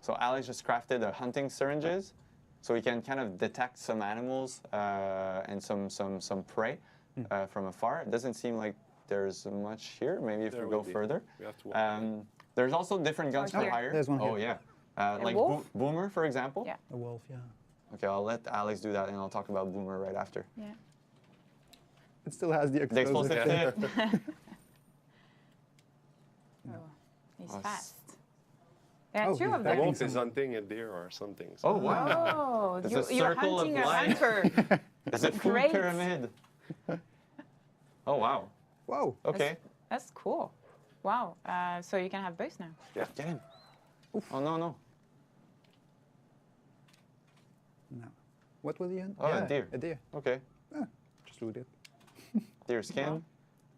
So Alex just crafted a hunting syringes, so we can kind of detect some animals and some prey from afar. It doesn't seem like there's much here. Maybe if There we go will be. further. We have to walk. There's also different guns for here. hire. There's one Oh here. yeah, like wolf? Boomer, for example. Yeah. A wolf, yeah. Okay, I'll let Alex do that, and I'll talk about Boomer right after. Yeah. It still has the The explosive. explosive thing. kit. Oh, he's Oh, fast. There are Oh, two he's of The back them. wolf is hunting a deer or something. So Oh wow! Oh, It's a you're circle of hunting a life. hunter. It's a food Great. pyramid. Oh wow! Whoa. Okay, That's cool. Wow. So you can have both now. get him. Oh no no! No. What was the end? Oh, a deer. A deer. Okay, Just loot it. deer skin.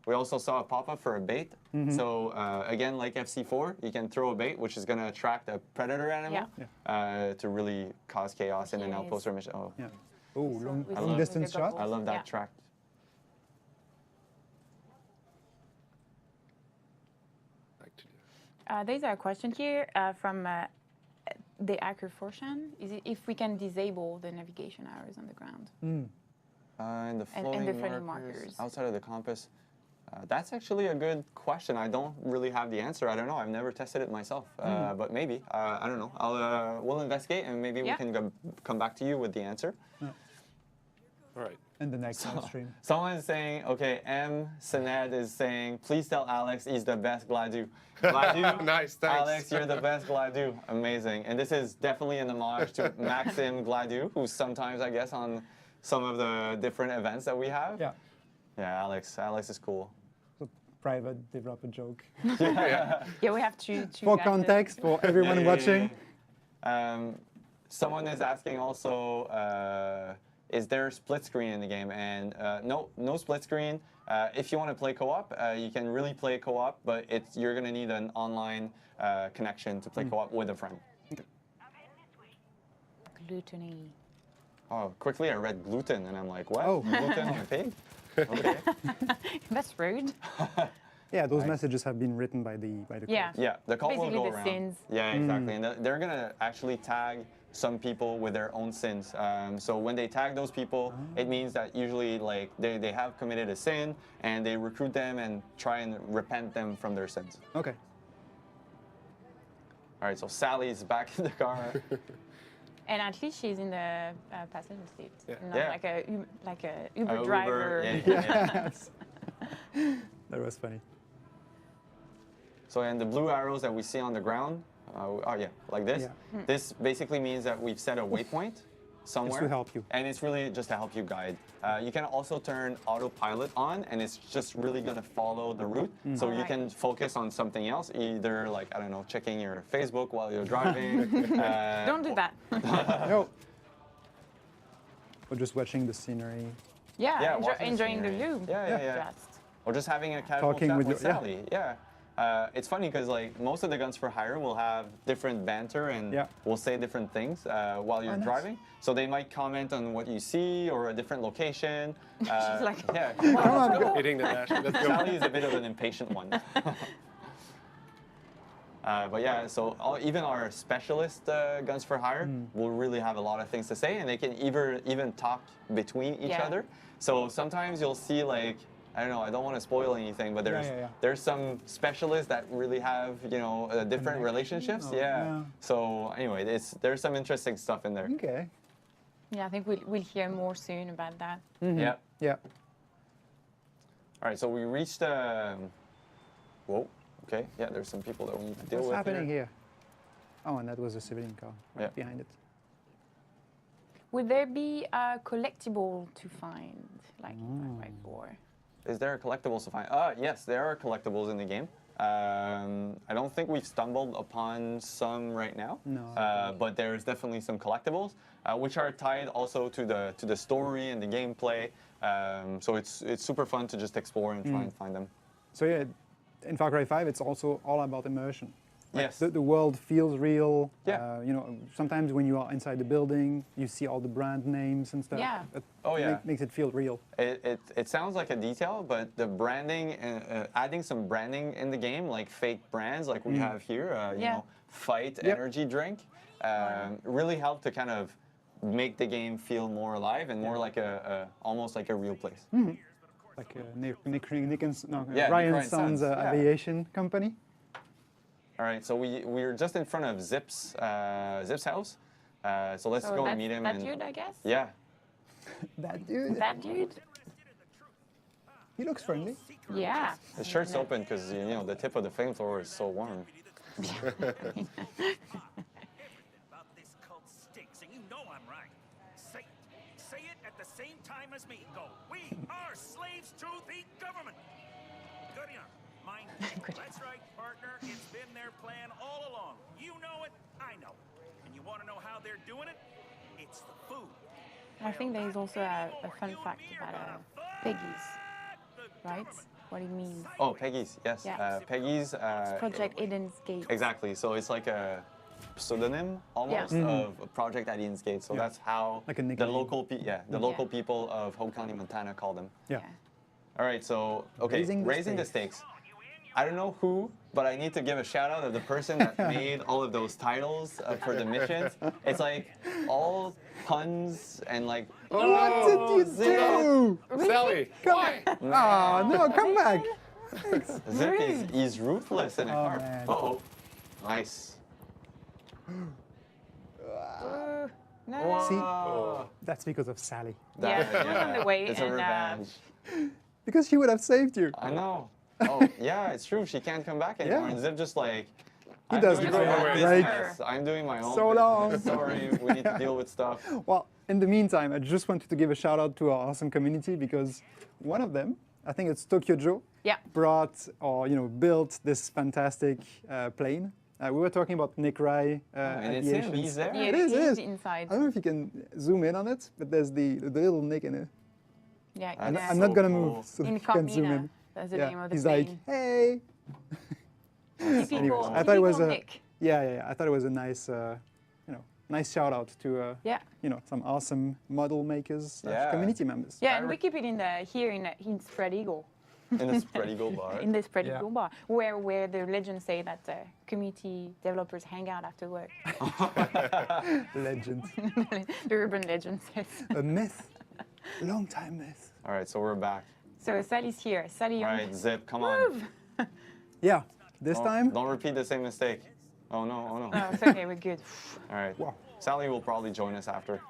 We also saw a pop-up for a bait. So again, like FC4, you can throw a bait, which is going to attract a predator animal to really cause chaos in an Yes. outpost or mission. Oh, Yeah. Oh, long, with long the- distance with the shot. goggles. I love that Yeah. track. back to the There's a question here from the Acker Forshan. Is it if we can disable the navigation arrows on the ground? And the And floating the floating markers markers. outside of the compass. That's actually a good question. I don't really have the answer. I don't know. I've never tested it myself, but maybe. I don't know. We'll investigate and maybe we Yeah. can come back to you with the answer. All right. And the next live stream. Someone is saying, okay, M. Sened is saying, please tell Alex he's the best Gladu. Gladu, Nice, thanks. Alex, you're the best Gladu. Amazing. And this is definitely an homage to Maxim Gladu, who's sometimes, I guess, on some of the different events that we have. Yeah. Yeah, Alex is cool. So private developer joke. Yeah, we have to. For add the- context, for everyone watching. Someone is asking also, is there split screen in the game? And no split screen. If you want to play co-op, you can really play co-op, but you're going to need an online connection to play co-op with a friend. Gluttony. Oh, quickly I read gluten, and I'm like, what? Oh. Gluten on a pig? Okay. That's rude. Yeah, those messages have been written by the Yeah. coach. Yeah, the call will Basically go the around. sins. Yeah, exactly. And they're going to actually tag some people with their own sins. So when they tag those people, it means that usually like they have committed a sin and they recruit them and try and repent them from their sins. Okay. All right, so Sally's back in the car. And at least she's in the passenger seat, not Yeah. like a Uber driver. Yeah. That was funny. So and the blue arrows that we see on the ground, like this. Yeah. This basically means that we've set a waypoint somewhere. It's to help you. And it's really just to help you guide. You can also turn autopilot on, and it's just really going to follow the route. So you Alright. can focus on something else, either like, I don't know, checking your Facebook while you're driving. Don't do that. No. Or just watching the scenery. Yeah, watching the enjoying the scenery. view. Yeah. Just. Or just having a casual Talking chat with with your- Sally. Yeah. It's funny because like most of the guns for hire will have different banter and Yeah. will say different things while you're nice. driving. So they might comment on what you see or a different location. She's like, yeah. Hitting the dash. Let's go. Sally is a bit of an impatient one. But yeah, so even our specialist guns for hire will really have a lot of things to say, and they can even talk between each Yeah. other. So sometimes you'll see like, I don't know, I don't want to spoil anything, but there's some specialists that really have different relationships. Oh, Yeah. yeah. So anyway, there's some interesting stuff in there. Okay. Yeah, I think we'll hear more soon about that. Yeah. Yeah. All right, so we reached. Whoa. Okay. Yeah, there's some people that we need to deal What's with happening here? Oh, and that was a civilian car right Yeah. behind it. Would there be a collectible to find, like in 5x4? Is there collectibles to find? Yes, there are collectibles in the game. I don't think we've stumbled upon some right now. No. But there's definitely some collectibles, which are tied also to the story and the gameplay. So it's super fun to just explore and try and find them. So yeah, in Far Cry 5, it's also all about immersion. Yes. The world feels real. Yeah. You know, sometimes when you are inside the building, you see all the brand names and stuff. Yeah. It Oh, yeah. makes it feel real. It sounds like a detail, but the branding, adding some branding in the game, like fake brands, like we have here, you Yeah. know, Fight Yep. energy drink, really helped to kind of make the game feel more alive and more like almost like a real place. Like Nick and Yeah, Ryan Ryan Sons Sons, yeah. aviation company. All right, so we're just in front of Zip's house. So let's So go and that's meet him. that and dude, I guess. Yeah. That dude. That dude. He looks friendly. Yeah. The shirt's open because you know the tip of the flamethrower is so warm. About this cult stinks, and you know I'm right. Say it. Say it at the same time as me. Go. We are slaves to the government. Good enough. Mind you. That's right, partner. It's been their plan all along. You know it. I know it. And you want to know how they're doing it? It's the food. I think there is also a fun fact about Peggy's, right? What it means. Oh, Peggy's, yes. Yeah. Peggy's. Project Eden's Gate. Exactly. So it's like a pseudonym almost of Project Eden's Gate. So that's how Like a the nickname. local local people of Hope County, Montana, call them. Yeah. All right. So okay, Raising the stakes. I don't know who, but I need to give a shout out of the person that made all of those titles for the missions. It's like all puns and like. What did you do? Sally, why? Oh, no, come back. Zip he's ruthless in a car. man. Uh-oh. Nice. No. See, Oh. that's because of Sally. Yeah, it was on the way, It's a and, revenge. Because she would have saved you. I know. Oh, yeah, it's true. She can't come back anymore. Yeah. And Zip just like. He I'm does doing the my same. own Like, business. I'm doing my own so business. long. Sorry, we need to deal with stuff. Well, in the meantime, I just wanted to give a shout out to our awesome community because one of them, I think it's Tokyo Joe, Yeah. brought or built this fantastic plane. We were talking about Nick Rye And it's him. aviation. He's there. Yeah, It is, it he's is. inside. I don't know if you can zoom in on it, but there's the little Nick in it. Yeah, And I'm not so gonna cool. move, so you can zoom Incognita. in. That's the Yeah, name of the he's plane. like, hey. Typical, Anyways, I thought it was typical a Nick. yeah. I thought it was a nice, nice shout out to Yeah. some awesome model makers, Yeah. community members. Yeah, and we keep it in in Spread Eagle. In the spread eagle bar. In the Spread Yeah. Eagle bar, where the legends say that community developers hang out after work. Legend, The urban legend says. a myth, long time myth. All right, so we're back. So Sally's here. Sally, All right, Zip, come on. Yeah, this time. Don't repeat the same mistake. Oh no, oh no. Oh, it's okay, we're good. All right. Wow. Sally will probably join us after.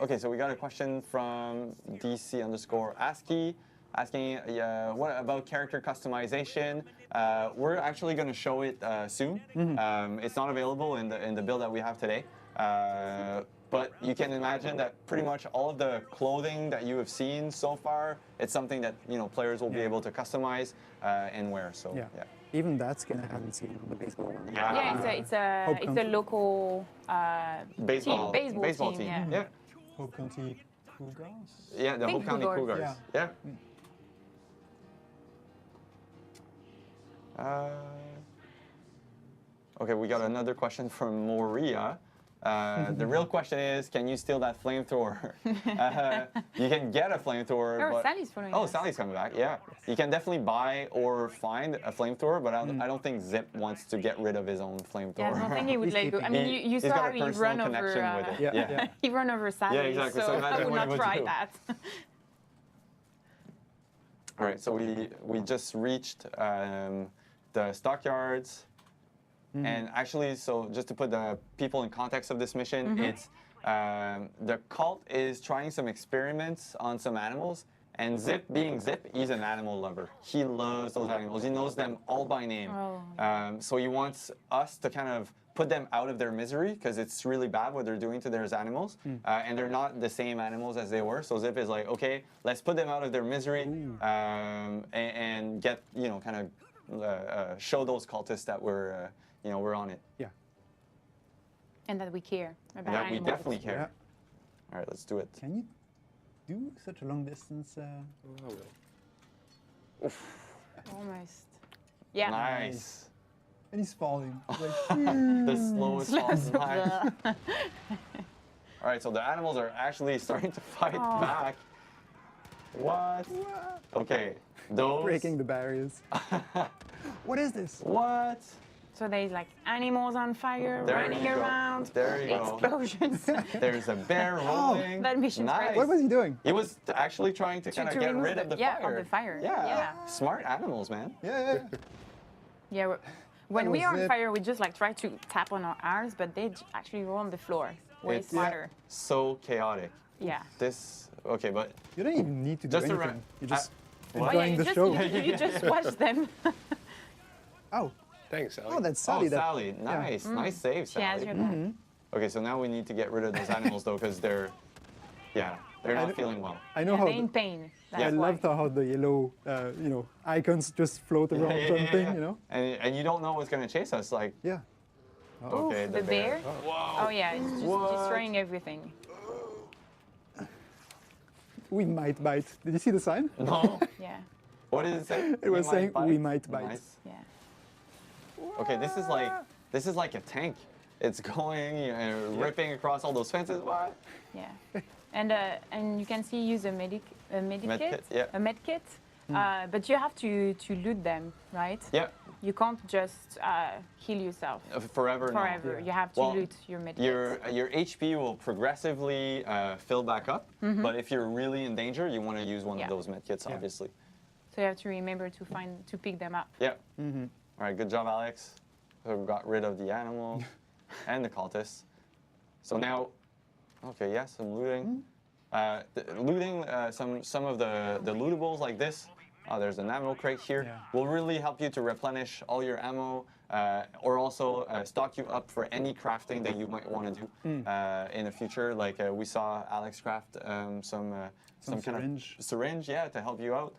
Okay, so we got a question from DC_ASCII asking what about character customization. We're actually going to show it soon. It's not available in the build that we have today. But you can imagine that pretty much all of the clothing that you have seen so far, it's something that players will be able to customize and wear. So Yeah. Even that skin I haven't seen on the baseball one. Yeah, it's a local Baseball team, baseball team. Yeah. Yeah. Hope County Cougars. Yeah, the Think Hope County Cougars. Cougars. Yeah. Okay, we got another question from Moria. The real question is, can you steal that flamethrower? You can get a flamethrower. Oh, but Sally's following Oh, us. Sally's coming back, yeah. You can definitely buy or find a flamethrower, but I don't think Zip wants to get rid of his own flamethrower. Yeah, I don't think he would He's let go. I mean, you He's saw got how a he personal run over. connection with it. Yeah. He ran over Sally. Yeah, exactly. So So I imagine would what he not would try do. that. All right, so we just reached the stockyards, and actually, so just to put the people in context of this mission, it's the cult is trying some experiments on some animals, and Zip, being Zip, he's an animal lover. He loves those animals. He knows them all by name. Oh. So he wants us to kind of put them out of their misery because it's really bad what they're doing to their animals, and they're not the same animals as they were. So Zip is like, okay, let's put them out of their misery and get kind of show those cultists that we're we're on it. Yeah. And that we care about That we animals. definitely care. Yeah. All right, let's do it. Can you do such a long distance? Almost. Yeah. Nice. And he's falling. He's like, The slowest possible time. All right, so the animals are actually starting to fight back. What? Okay, those. breaking the barriers. What is this? What? So there's like animals on fire There running you go. around. There you go. Explosions. There's a bear rolling. That mission's Nice. great. What was he doing? He was actually trying to kind of get remove rid of the yeah, fire. of the fire. Yeah. Yeah. Smart animals, man. Yeah. Yeah. When That we was are on it. fire, we just like try to tap on our arms, but they actually roll on the floor. Way It's smarter. so chaotic. Yeah. This, okay, but You don't even need to do Just to anything. You're just Oh, yeah, enjoying you the just, show. You just watch them. Oh, Thanks, Sally. oh, that's Sally. that- Sally, nice, nice save, She has Sally. your back. Okay, so now we need to get rid of those animals though, because they're not feeling well. I know Yeah, how. they're in pain. That's I why. loved how the yellow, icons just float around jumping. And you don't know what's gonna chase us, like. Yeah. Okay, Oof, the bear. Whoa. Oh yeah, it's just What? destroying everything. We might bite. Did you see the sign? No. Yeah. What did it say? It was saying, bite? "We might bite." Nice. Yeah. Okay, this is like a tank. It's going ripping across all those fences. What? Yeah. And you can see use a med Medkit, yeah. a med kit. But you have to loot them, right? Yeah. You can't just heal yourself Forever. no. forever. You have to Well, loot your med kit. Your HP will progressively fill back up, but if you're really in danger, you want to use one Yeah. of those medkits, obviously. So you have to remember to pick them up. Yeah. All right, good job, Alex. So we got rid of the animals and the cultists. So now, okay, yeah, some looting. Looting some of the lootables like this. There's an ammo crate here. Yeah. Will really help you to replenish all your ammo, or also stock you up for any crafting that you might want to do in the future. Like we saw Alex craft some kind syringe. of syringe, yeah, to help you out.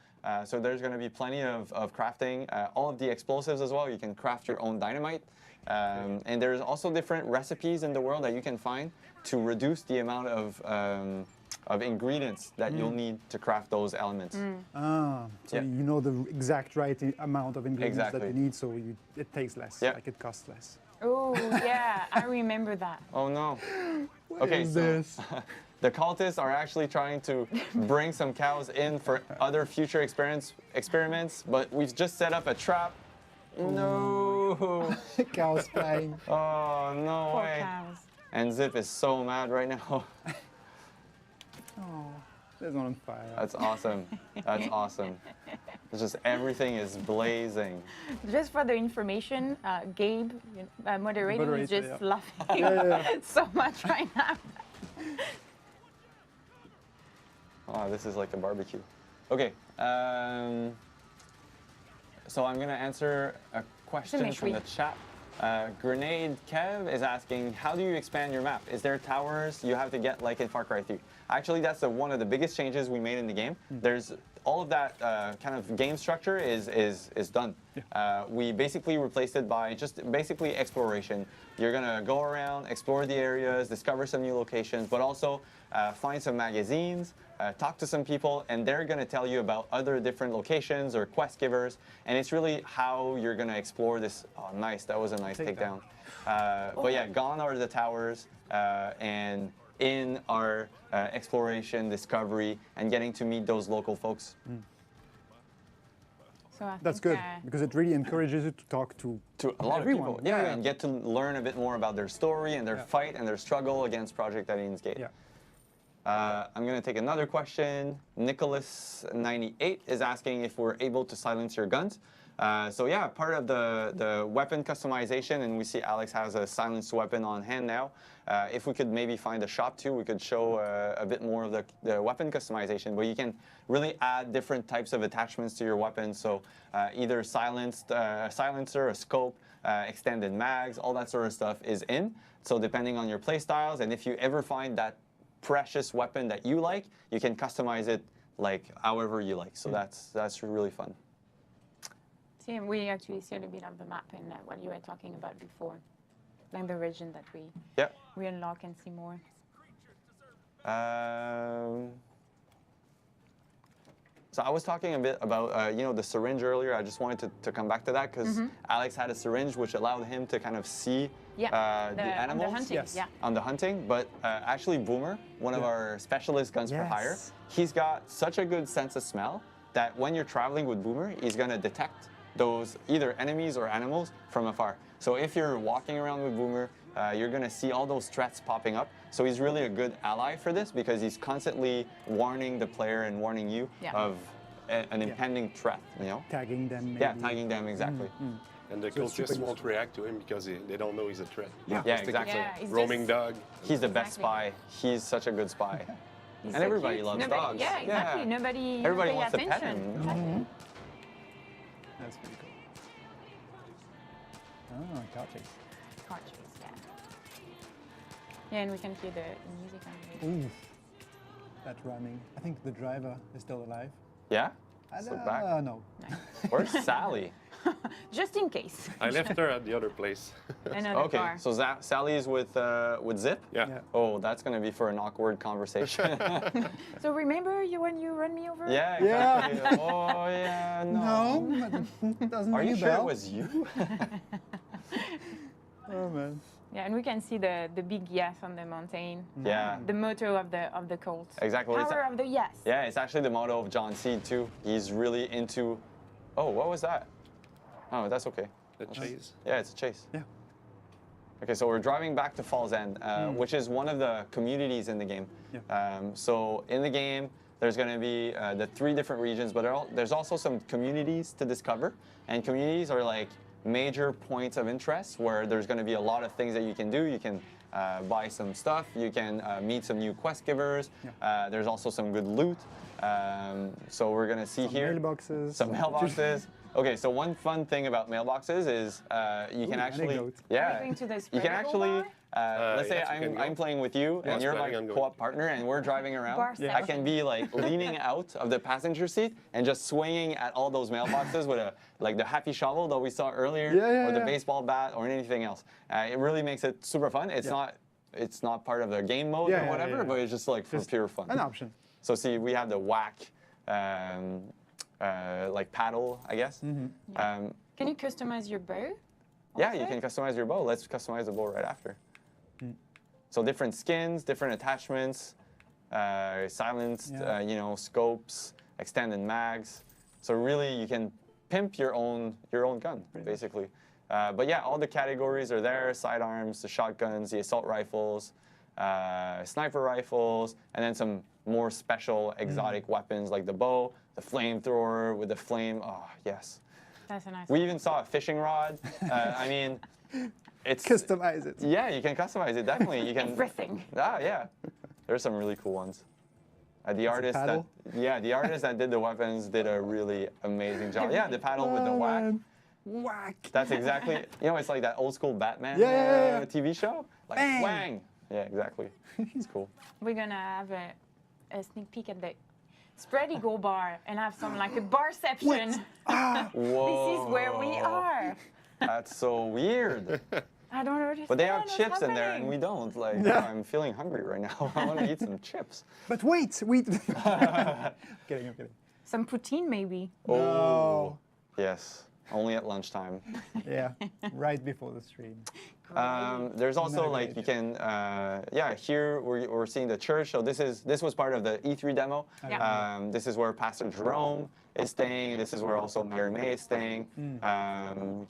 So there's going to be plenty of crafting. All of the explosives as well. You can craft your own dynamite. And there's also different recipes in the world that you can find to reduce the amount of ingredients that you'll need to craft those elements. So Yeah. you know the exact right amount of ingredients that Exactly. you need, so it takes less. Yeah. Like it costs less. Oh yeah, I remember that. Oh no. What is so this? the cultists are actually trying to bring some cows in for other future experiments, but we've just set up a trap. No. Cows flying. Oh, no Poor way. cows. And Zip is so mad right now. Oh, there's one on fire. That's awesome. That's awesome. It's just everything is blazing. Just for the information, Gabe, moderating, is Moderator, just yeah. laughing Yeah. so much right now. Oh, this is like a barbecue. Okay. So I'm going to answer a question from the chat. Grenade Kev is asking, how do you expand your map? Is there towers you have to get like in Far Cry 3? Actually, that's one of the biggest changes we made in the game. There's all of that kind of game structure is done. We basically replaced it by just basically exploration. You're gonna go around, explore the areas, discover some new locations, but also find some magazines, talk to some people, and they're gonna tell you about other different locations or quest givers. And it's really how you're gonna explore this. Oh, nice! That was a nice takedown. But yeah, gone are the towers, and in our exploration, discovery, and getting to meet those local folks. So I That's think, good because it really encourages you to talk to A lot everyone. of people, yeah, and get to learn a bit more about their story and their fight and their struggle against Project Alien's Gate. Yeah. I'm going to take another question. Nicholas98 is asking if we're able to silence your guns. So yeah, part of the weapon customization, and we see Alex has a silenced weapon on hand now. If we could maybe find a shop too, we could show a bit more of the weapon customization, where you can really add different types of attachments to your weapon. So either a silencer, a scope, extended mags, all that sort of stuff is in. So depending on your play styles, and if you ever find that precious weapon that you like, you can customize it like however you like. So that's really fun. see, we actually see a little bit of the map and what you were talking about before, like the region that we unlock and see more. So I was talking a bit about, you know, the syringe earlier. I just wanted to come back to that because Alex had a syringe which allowed him to kind of see the animals on the hunting. Yes. Yeah. on the hunting. But actually Boomer, one of our specialist guns for hire, Yes. he's got such a good sense of smell that when you're traveling with Boomer, he's going to detect those either enemies or animals from afar. So if you're walking around with Boomer, you're going to see all those threats popping up. So he's really a good ally for this because he's constantly warning the player and warning you of an impending threat, you know? Tagging them. Maybe. Yeah, tagging them, exactly. And the So it's super cultists won't react to him because they don't know he's a threat. Yeah, exactly. Yeah, he's Roaming just- dog. He's the best Exactly. spy. He's such a good spy. he's And so everybody cute. loves Nobody- dogs. Yeah, exactly. Yeah. Nobody Everybody pay wants to pet attention. him. Exactly. That's pretty cool. Oh, car chase. Car chase, yeah. Yeah, and we can hear the music on the radio. Ooh, that ramming. I think the driver is still alive. Yeah? So back. No. Where's Sally? Just in case. I left her at the other place. Another Okay, car. so Sally's with Zip? Yeah. Yeah. Oh, that's going to be for an awkward conversation. So remember you when you run me over? Yeah, Yeah. exactly. Oh, yeah, no. No, it doesn't Are ring you a sure it bell. was you? Oh man. Yeah, and we can see the big yes on the mountain. Yeah. The motto of the cult. Exactly. It's Power of the yes. Yeah, it's actually the motto of John Seed, too. He's really into... Oh, what was that? Oh, that's okay. The chase. Yeah, it's a chase. Yeah. Okay, so we're driving back to Falls End, which is one of the communities in the game. Yeah. So in the game, there's going to be the 3 different regions, but there's also some communities to discover. And communities are like major points of interest where there's going to be a lot of things that you can do. You can buy some stuff. You can meet some new quest givers. There's also some good loot. So we're going to see here Mailboxes. some mailboxes. Okay, so one fun thing about mailboxes is you can actually, anecdote. yeah, Going to the you can spreadable actually, let's say yes, you can go. I'm playing with you Yeah, and you're my planning on going. co-op partner and we're driving around. Bar I can be like leaning out of the passenger seat and just swinging at all those mailboxes with like the happy shovel that we saw earlier, or the baseball bat, or anything else. It really makes it super fun. It's not part of the game mode or whatever, but it's just like for pure fun. An option. So see, we have the whack, like paddle, I guess. Can you customize your bow? Yeah, also? you can customize your bow. Let's customize the bow right after. So different skins, different attachments, silenced, you know, scopes, extended mags. So really, you can pimp your own gun, basically. But yeah, all the categories are there: sidearms, the shotguns, the assault rifles, sniper rifles, and then some more special exotic weapons like the bow, the flamethrower with the flame. Oh yes. That's a nice We one. even saw a fishing rod. I mean, it's Customize it. yeah, you can customize it definitely. You can Everything. Ah, yeah. There's some really cool ones. The artist that paddle? the artist that did the weapons did a really amazing job. Yeah, the paddle with the whack. man. Whack. That's exactly. You know, it's like that old school Batman Yeah. TV show. Like Bang. wang. Yeah, exactly. It's cool. We're gonna have a sneak peek at the spread eagle bar and have some like a barception. Whoa. This is where we are. That's so weird. I don't understand. But they have what's chips in there and happening. we don't. Like, Yeah. I'm feeling hungry right now. I want to eat some chips. But wait. Kidding, I'm kidding. Some poutine maybe. Oh. Yes. Only at lunchtime. Yeah, right before the stream. There's also Not a like good you can, yeah. Here we're seeing the church. So this was part of the E3 demo. Yeah. This is where Pastor Jerome is staying. This is where also Mary May is staying. You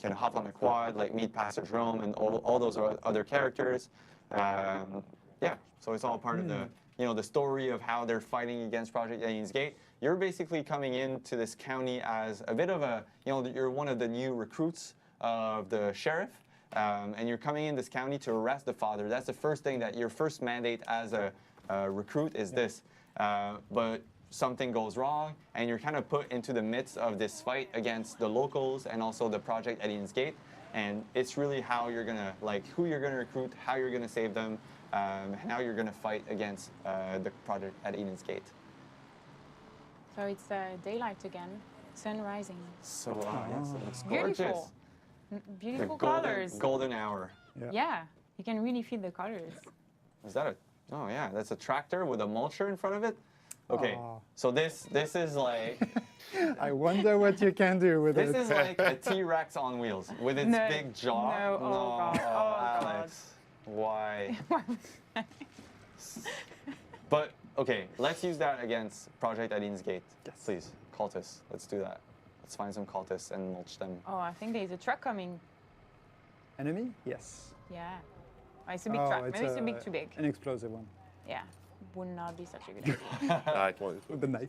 can hop on the quad, like meet Pastor Jerome and all those other characters. Yeah. So it's all part of the the story of how they're fighting against Project Alien's Gate. You're basically coming into this county as a bit of a you're one of the new recruits of the sheriff. And you're coming in this county to arrest the father. That's the first thing that your first mandate as a recruit is this. But something goes wrong, and you're kind of put into the midst of this fight against the locals and also the Project Alien's Gate. And it's really how you're gonna who you're gonna recruit, how you're gonna save them, and how you're gonna fight against the Project Alien's Gate. So it's daylight again, sun rising. So yes, it's gorgeous. Beautiful. The Beautiful colors. golden hour. Yeah, you can really feel the colors. Is that a? Oh yeah, that's a tractor with a mulcher in front of it. Okay, Aw. so this is like I wonder what you can do with this it. is like a T-Rex on wheels with its No. big jaw. No, oh God, oh God. Alex, why? But okay, let's use that against Project Eden's Gate. Yes. Please, cultists. Let's do that. Let's find some cultists and mulch them. Oh, I think there's a truck coming. Enemy? Yes. Yeah. Oh, it's a big truck. Maybe it's a bit too big. An explosive one Yeah. Would not be such a good idea. It won't. with the knife.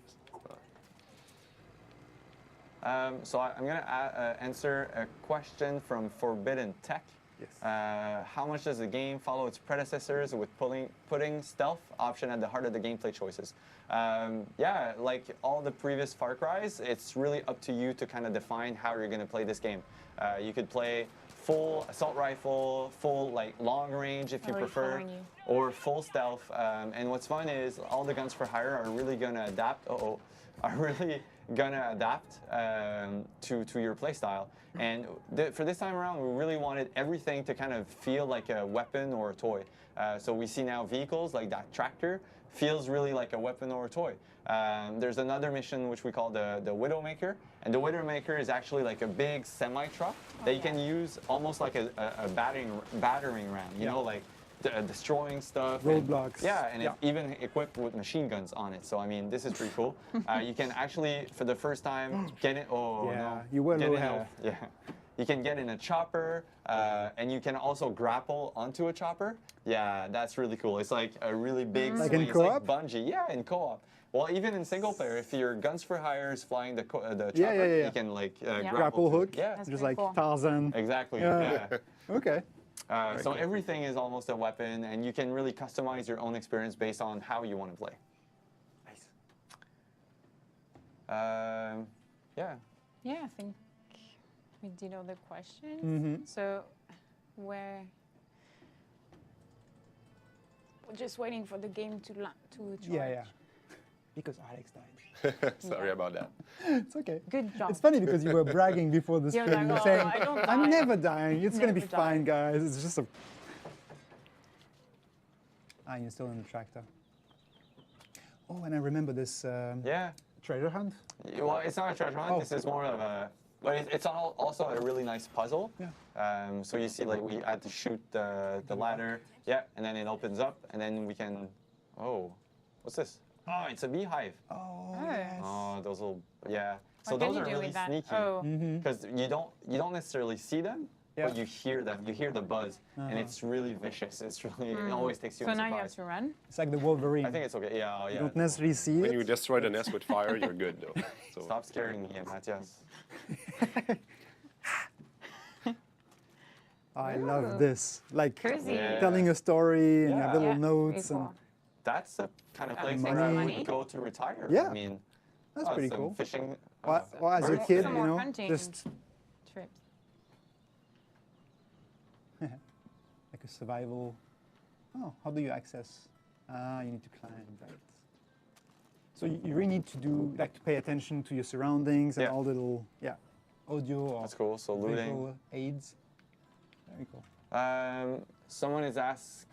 So I'm gonna answer a question from Forbidden Tech. Yes. How much does the game follow its predecessors with putting stealth option at the heart of the gameplay choices? Yeah, like all the previous Far Cry's, it's really up to you to kind of define how you're going to play this game. You could play full assault rifle, full like long range if you Oh, he's prefer, following you. or full stealth. And what's fun is all the guns for hire are really going to adapt. Are really gonna adapt to your playstyle. And for this time around, we really wanted everything to kind of feel like a weapon or a toy. So we see now vehicles like that tractor feels really like a weapon or a toy. There's another mission which we call the Widowmaker, and the Widowmaker is actually like a big semi-truck that you can use almost like a battering ram. You know, like destroying stuff. Roadblocks. And it's even equipped with machine guns on it. So I mean, this is pretty cool. You can actually, for the first time, get it. Oh Yeah, no! you were Get low in a- health. Yeah, you can get in a chopper, and you can also grapple onto a chopper. Yeah, that's really cool. It's like a really big Like swing. in It's co-op? like bungee. Yeah, in co-op. Well, even in single player, if your guns for hire is flying the chopper, yeah. you can like Grapple to it. hook. Yeah, That's Just pretty like cool. Tarzan. exactly. Yeah. Yeah. Okay. So everything is almost a weapon, and you can really customize your own experience based on how you want to play. Nice. Yeah. Yeah, I think we did all the questions. Mm-hmm. So, we're just waiting for the game to charge. Yeah. Because Alex died. Sorry about that. It's okay. Good job. It's funny because you were bragging before the You're stream. like, You were "Oh, saying, I don't I'm die." never dying. It's going to be Never die. fine, guys. It's just a... you're still in the tractor. Oh, and I remember this Yeah. treasure hunt. Well, it's not a treasure hunt. Oh. This is more of a, but it's also a really nice puzzle. Yeah. So you see, like we had to shoot the ladder. Yeah, and then it opens up, and then we can. Oh, what's this? Oh, it's a beehive. Oh, Oh. yes. Oh, those little. Yeah. So What can those you are do really with that? sneaky. Oh, Because you don't necessarily see them, Yeah. but you hear them. You hear the buzz, and it's really vicious. It's really it always takes you so by now you have surprise. to run. It's like the Wolverine. I think it's okay. Yeah, oh, you yeah. don't necessarily see When it. you destroy the nest with fire, you're good though. So Stop scaring me, Matthias. I love this. Like Cozy. Yeah. telling a story and you have Yeah. little Yeah, notes. pretty And cool. That's the kind of That place makes where I money. would go to retire. Yeah. I mean, That's pretty some cool. Fishing. Well, as a birds. kid, Some you more know, hunting. just Trips. like a survival. Oh, how do you access? You need to climb, right? So you really need to to pay attention to your surroundings and Yeah. all the little, audio or That's cool. So looting. visual aids. Very cool. Someone is asking.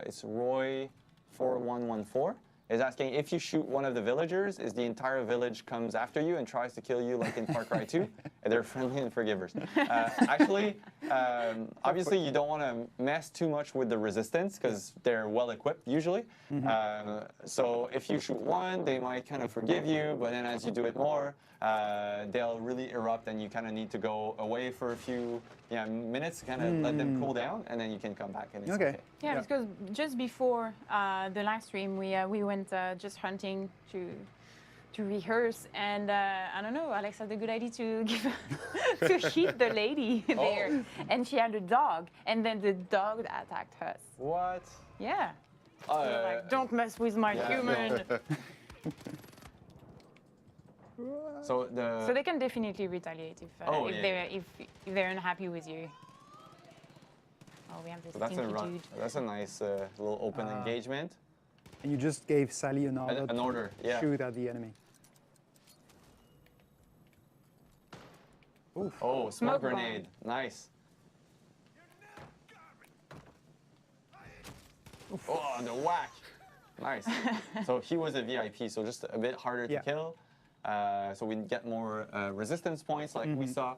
It's Roy4114 is asking if you shoot one of the villagers, is the entire village comes after you and tries to kill you like in Far Cry 2? And they're friendly and forgivers. Actually, obviously you don't want to mess too much with the resistance because they're well equipped usually. So if you shoot one, they might kind of forgive you, but then as you do it more, they'll really erupt and you kind of need to go away for a few minutes to kind of let them cool down, and then you can come back and it's okay. Yeah, because just before the live stream, we went just hunting to rehearse, and I don't know, Alex had a good idea to give to hit the lady there, and she had a dog, and then the dog attacked us. What? Yeah. We were like, don't mess with my yeah, human. So the So they can definitely retaliate if Oh, yeah. if they're unhappy with you. Oh, we have this so that's a stinky run. dude. That's a nice little open engagement. And you just gave Sally an order, An order, yeah. to shoot at the enemy. Oof. Oh, smoke Smoke bomb. grenade. Nice. Oh, the whack. Nice. So he was a VIP, so just a bit harder to kill. So we get more resistance points, like we saw.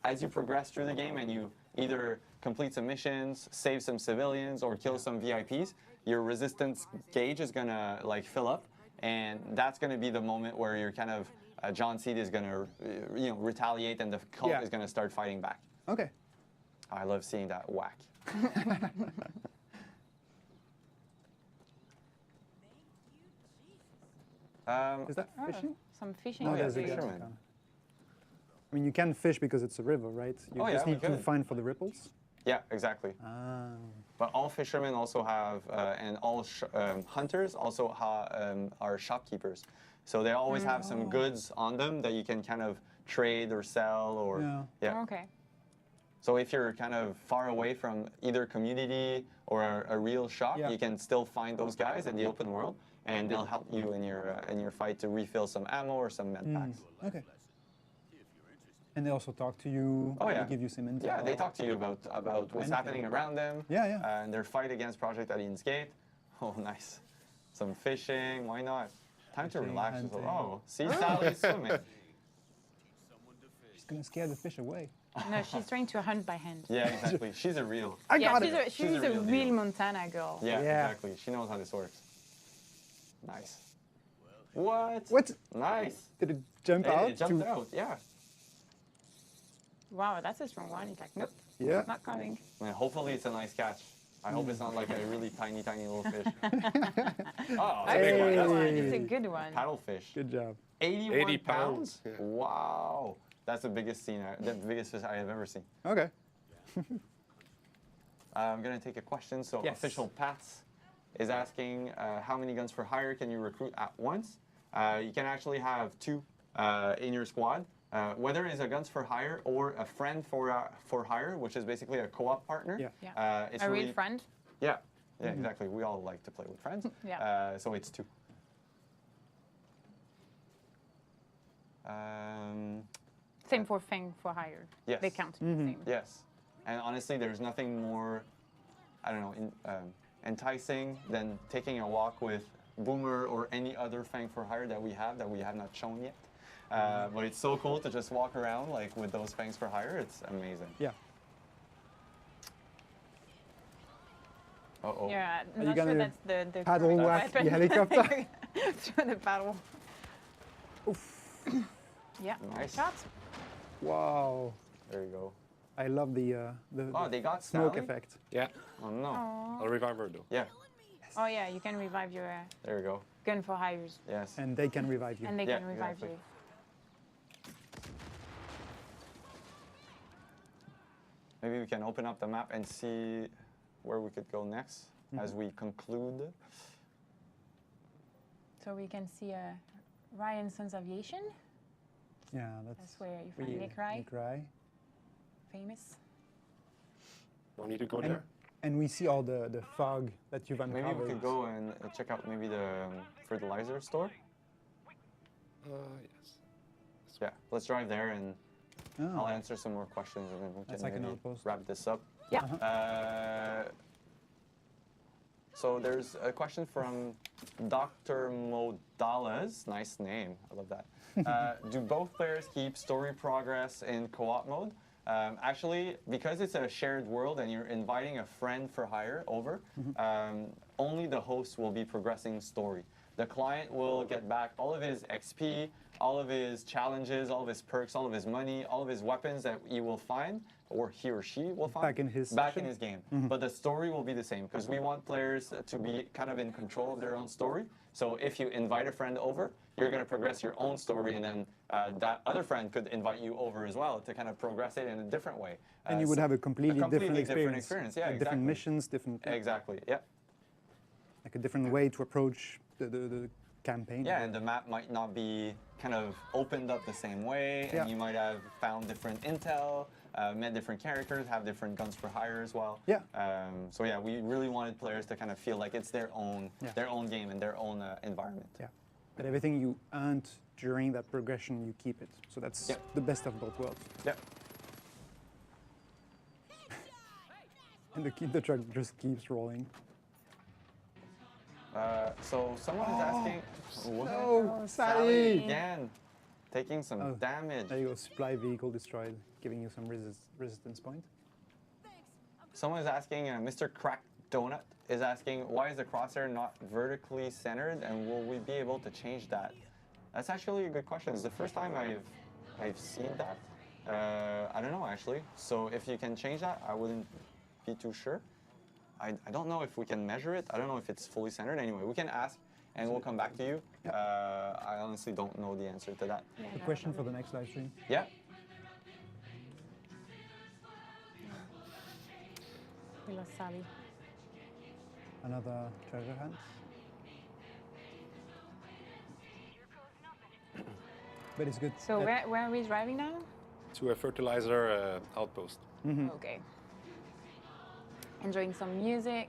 As you progress through the game and you either complete some missions, save some civilians, or kill some VIPs, your resistance gauge is gonna like fill up, and that's gonna be the moment where you're kind of John Seed is gonna retaliate, and the cult is gonna start fighting back. Okay. I love seeing that whack. Is that fishing? Some fishing. Oh, yeah, there's a fisherman. gun. I mean, you can fish because it's a river, right? You just need to find for the ripples. Yeah, exactly. But all fishermen also have, and all hunters also are shopkeepers. So they always have some goods on them that you can kind of trade or sell or Okay. So if you're kind of far away from either community or a real shop, you can still find those guys in the open world, and they'll help you in your fight to refill some ammo or some med packs. Okay. And they also talk to you. Oh, yeah. They give you some intel. Yeah, they talk to you about what's happening around them. Yeah. And their fight against Project Alien's Gate. Oh, nice. Some fishing. Why not? Time to relax. Hunting. Oh, see Sally's swimming. She's gonna scare the fish away. No, she's trying to hunt by hand. Yeah, exactly. She's a real. I Yeah, got she's it. a, She's she's a a real real deal. Montana girl. Yeah, Yeah. exactly. She knows how this works. Nice. What? What? Nice. Did it jump out? It jumped out. Yeah. Wow, that's a strong one. He's like, nope, Yeah. not coming. I mean, hopefully it's a nice catch. I hope it's not like a really tiny, tiny little fish. Oh, That's big one. a That's good one. a It's a good one. paddlefish. Good job. 81 80 pounds? pounds. Yeah. Wow. That's the biggest the biggest fish I have ever seen. Okay. I'm gonna take a question. So Yes. official Pats is asking how many guns for hire can you recruit at once? You can actually have 2 in your squad. Whether it's a guns for hire or a friend for hire, which is basically a co-op partner. Yeah. Yeah. It's A really, real friend. Yeah, exactly. We all like to play with friends. Yeah. So it's 2. Same for Fang for hire. Yes. They count. Same. Yes, and honestly, there's nothing more, I don't know, enticing than taking a walk with Boomer or any other Fang for hire that we have not shown yet. But it's so cool to just walk around like with those Fangs for hire. It's amazing. Yeah. Uh-oh. Yeah, Are you not sure gonna that's the paddle correct whack the weapon. helicopter? Through the paddle. Yeah. Nice. Shot. Wow. There you go. I love the Oh, they got smoke Sally? effect. Yeah. Oh no. I'll revive her though. Yeah. Oh yeah, you can revive your There you go. gun for hires, Yes. And they can revive you. and they Yeah, can revive exactly. you. Maybe we can open up the map and see where we could go next as we conclude. So we can see Ryan Sons Aviation, Yeah, that's where you find we- Nick Rye, Nick Rye. famous. Don't need to go And, there. and we see all the fog that you've uncovered. Maybe we could go and check out maybe the fertilizer store. Yes. Yeah, let's drive there and Oh. I'll answer some more questions and then we That's can like an maybe outpost. wrap this up. Yeah. So there's a question from Dr. Modalas. Nice name. I love that. Do both players keep story progress in co-op mode? Actually, because it's a shared world and you're inviting a friend for hire over, only the host will be progressing story. The client will get back all of his XP, all of his challenges, all of his perks, all of his money, all of his weapons that he will find, or he or she will find Back in his back session? in his game. But the story will be the same because we want players to be kind of in control of their own story. So if you invite a friend over, you're going to progress your own story, and then that other friend could invite you over as well to kind of progress it in a different way. And you would have a completely different experience. Yeah, Like different missions, different Exactly. Yeah. like a different way to approach the campaign. Yeah, and the map might not be kind of opened up the same way, Yeah. and you might have found different intel, met different characters, have different guns for hire as well. Yeah. So yeah, we really wanted players to kind of feel like it's their own game and their own environment. Yeah. But everything you earned during that progression, you keep it. So that's Yep. the best of both worlds. Yeah. And the truck just keeps rolling. So someone is asking. What? No, Sally Sally! again, taking some Oh. damage. There you go, supply vehicle destroyed, giving you some resistance point. Someone is asking. Mr. Crack Donut is asking, why is the crosshair not vertically centered, and will we be able to change that? That's actually a good question. It's the first time I've seen that. I don't know actually. So if you can change that, I wouldn't be too sure. I don't know if we can measure it. I don't know if it's fully centered. Anyway, we can ask and we'll come back to you. I honestly don't know the answer to that. A question for the next live stream. Yeah. We lost Sally. Another treasure hunt. But it's good. So where are we driving now? To a fertilizer outpost. Okay. Enjoying some music,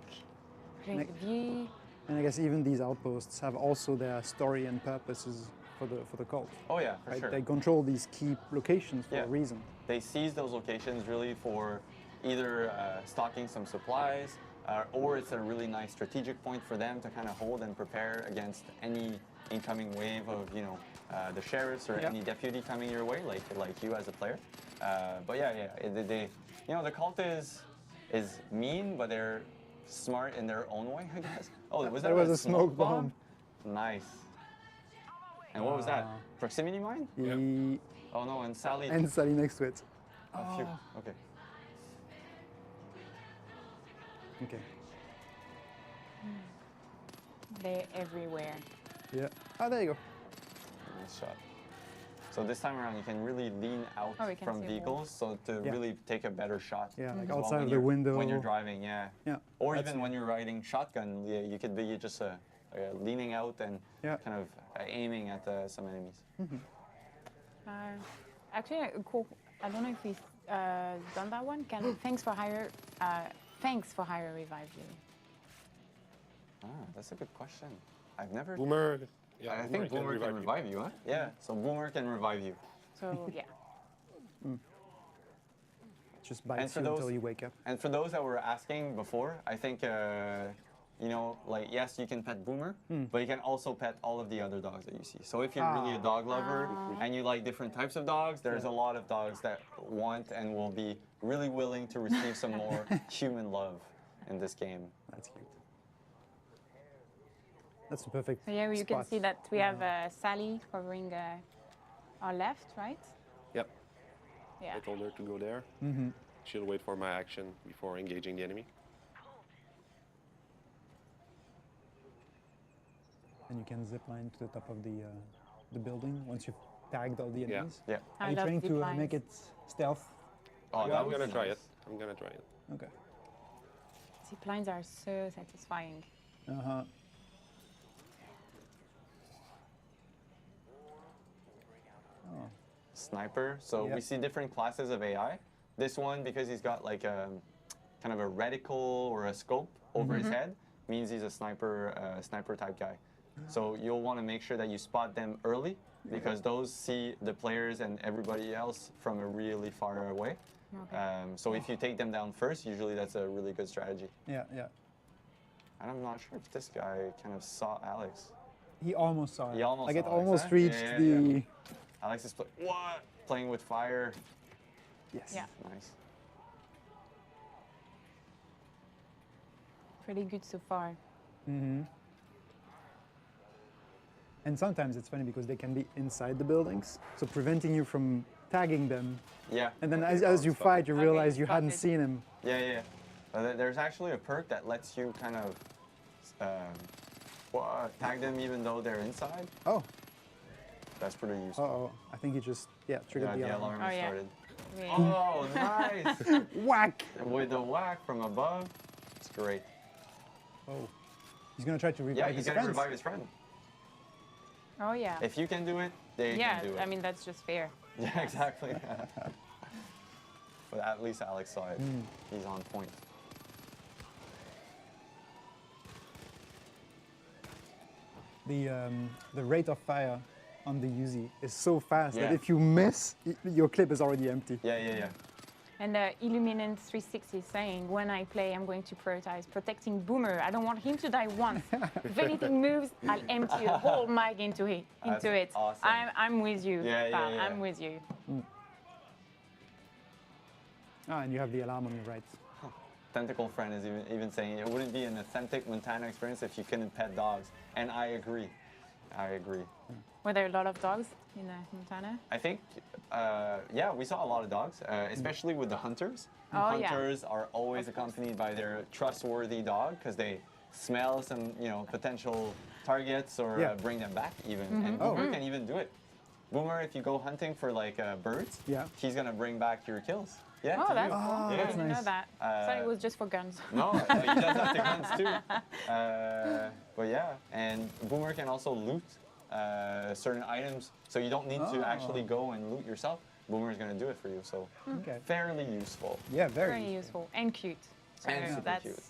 enjoying the view. And I guess even these outposts have also their story and purposes for the cult. Oh yeah, for Right? sure. They control these key locations for Yeah. a reason. They seize those locations really for either stocking some supplies, or it's a really nice strategic point for them to kind of hold and prepare against any incoming wave of, you know, the sheriffs or Yeah. any deputy coming your way, like you as a player. But yeah, they, you know, the cult is mean, but they're smart in their own way, I guess. Oh, was that was a smoke bomb. Nice. And what was that? Proximity mine? The Oh no, and Sally. and Sally next to it. a few. Okay. Okay. They're everywhere. Yeah. Oh, there you go. Nice shot. So this time around, you can really lean out Oh, we can from see vehicles, so to Yeah. really take a better shot. Yeah, like as well outside when of the you're- window. when you're driving. Yeah. Yeah. Or That's even when you're riding shotgun, yeah, you could be just leaning out and Yeah. kind of aiming at some enemies. Actually, cool. I don't know if we've done that one. Thanks for hire revive you. Ah, that's a good question. I've never. Boomer. Yeah, I think Boomer can revive you, huh? Yeah. So Boomer can revive you. So yeah. Just bites for you those- until you wake up. And for those that were asking before, I think, you know, like, yes, you can pet Boomer, but you can also pet all of the other dogs that you see. So if you're really a dog lover and you like different types of dogs, there's a lot of dogs that want and will be really willing to receive some more human love in this game. That's cute. That's the perfect. So yeah, you can spot. see that we have Sally covering our left, right? Yep. Yeah. I told her to go there. She'll wait for my action before engaging the enemy. And you can zip line to the top of the building once you've tagged all the Yeah. enemies. Yeah. Are I you love trying to zip lines. make it stealth? Oh, Yeah, that I'm was gonna try nice. it. I'm gonna try it. Okay. Zip lines are so satisfying. Uh-huh. Oh. Sniper. So Yep. we see different classes of AI. This one, because he's got like a kind of a reticle or a scope over his head, means he's a sniper type guy. So you'll want to make sure that you spot them early, because those see the players and everybody else from a really far away. Okay. So if you take them down first, usually that's a really good strategy. Yeah, yeah. And I'm not sure if this guy kind of saw Alex. He almost saw it. He almost like it saw Alex, almost huh? reached Yeah, the. yeah. Alex is playing with fire. Yes. Yeah. Nice. Pretty good so far. And sometimes it's funny because they can be inside the buildings, so preventing you from tagging them. Yeah. And then as you fight, you Okay, realize you hadn't spotted. seen him. Yeah. There's actually a perk that lets you kind of tag them even though they're inside. Oh, That's pretty useful. uh-oh. I think he just, triggered Yeah, the the alarm. alarm Oh, yeah. started. Really. Oh, nice! Whack! With the whack from above, it's great. Oh. He's gonna try to revive Yeah, he's his gonna friends. revive his friend. Oh yeah. If you can do it, they Yeah, can do it. I mean that's just fair. Yeah, exactly. But at least Alex saw it. He's on point. The rate of fire on the Uzi is so fast that Yeah. if you miss, your clip is already empty. Yeah. And Illuminant360 is saying, when I play, I'm going to prioritize protecting Boomer. I don't want him to die once. If anything moves, I'll empty a whole mag into it. Awesome. I'm with you. Yeah, pal. yeah. I'm with you. Ah, and you have the alarm on your right. Tentacle Friend is even saying it wouldn't be an authentic Montana experience if you couldn't pet dogs. And I agree. I agree. Were there a lot of dogs in Montana? I think, yeah, we saw a lot of dogs, especially with the hunters. Oh, yeah. Hunters are always accompanied by their trustworthy dog because they smell some, potential targets or bring them back even. And Boomer can even do it. Boomer, if you go hunting for like birds, he's gonna bring back your kills. Yeah. Oh, that's cool. Oh, I that's didn't know nice. that. I thought it was just for guns. No, he does have the guns too. But yeah, and Boomer can also loot certain items, so you don't need to actually go and loot yourself. Boomer is going to do it for you, so fairly useful. Yeah, very useful and cute. So And super that's cute.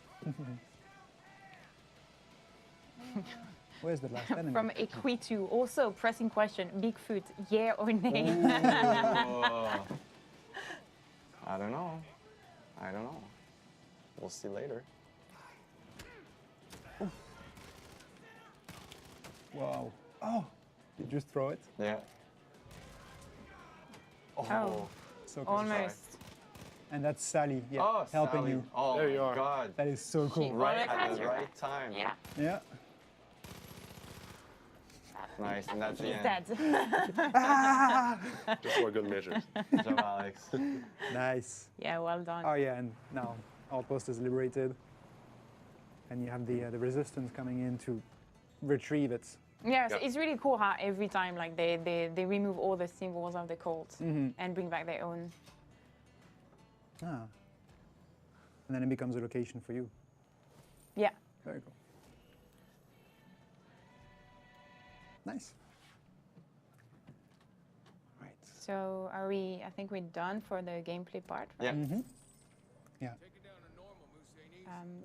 Where's the last enemy? from Equitu. Also, pressing question: Bigfoot, yeah or nay? Oh. I don't know. I don't know. We'll see later. Wow. Oh, you just throw it? Yeah. Oh. So cool. Almost. And that's Sally, Oh, helping Sally. you. Oh, There you my are. God. That is so cool. Right Almost at has the your right time. Yeah. Yeah. Nice, and that's the He's end. dead. Just for good measure. Good job, Alex. Nice. Yeah, well done. Oh yeah, and now Outpost is liberated. And you have the resistance coming in to retrieve it. Yes, Yep. it's really cool how every time like they remove all the symbols of the cult and bring back their own. Ah. And then it becomes a location for you. Yeah. Very cool. Nice. Right. So are we? I think we're done for the gameplay part. Yeah. Yeah.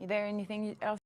Is there anything else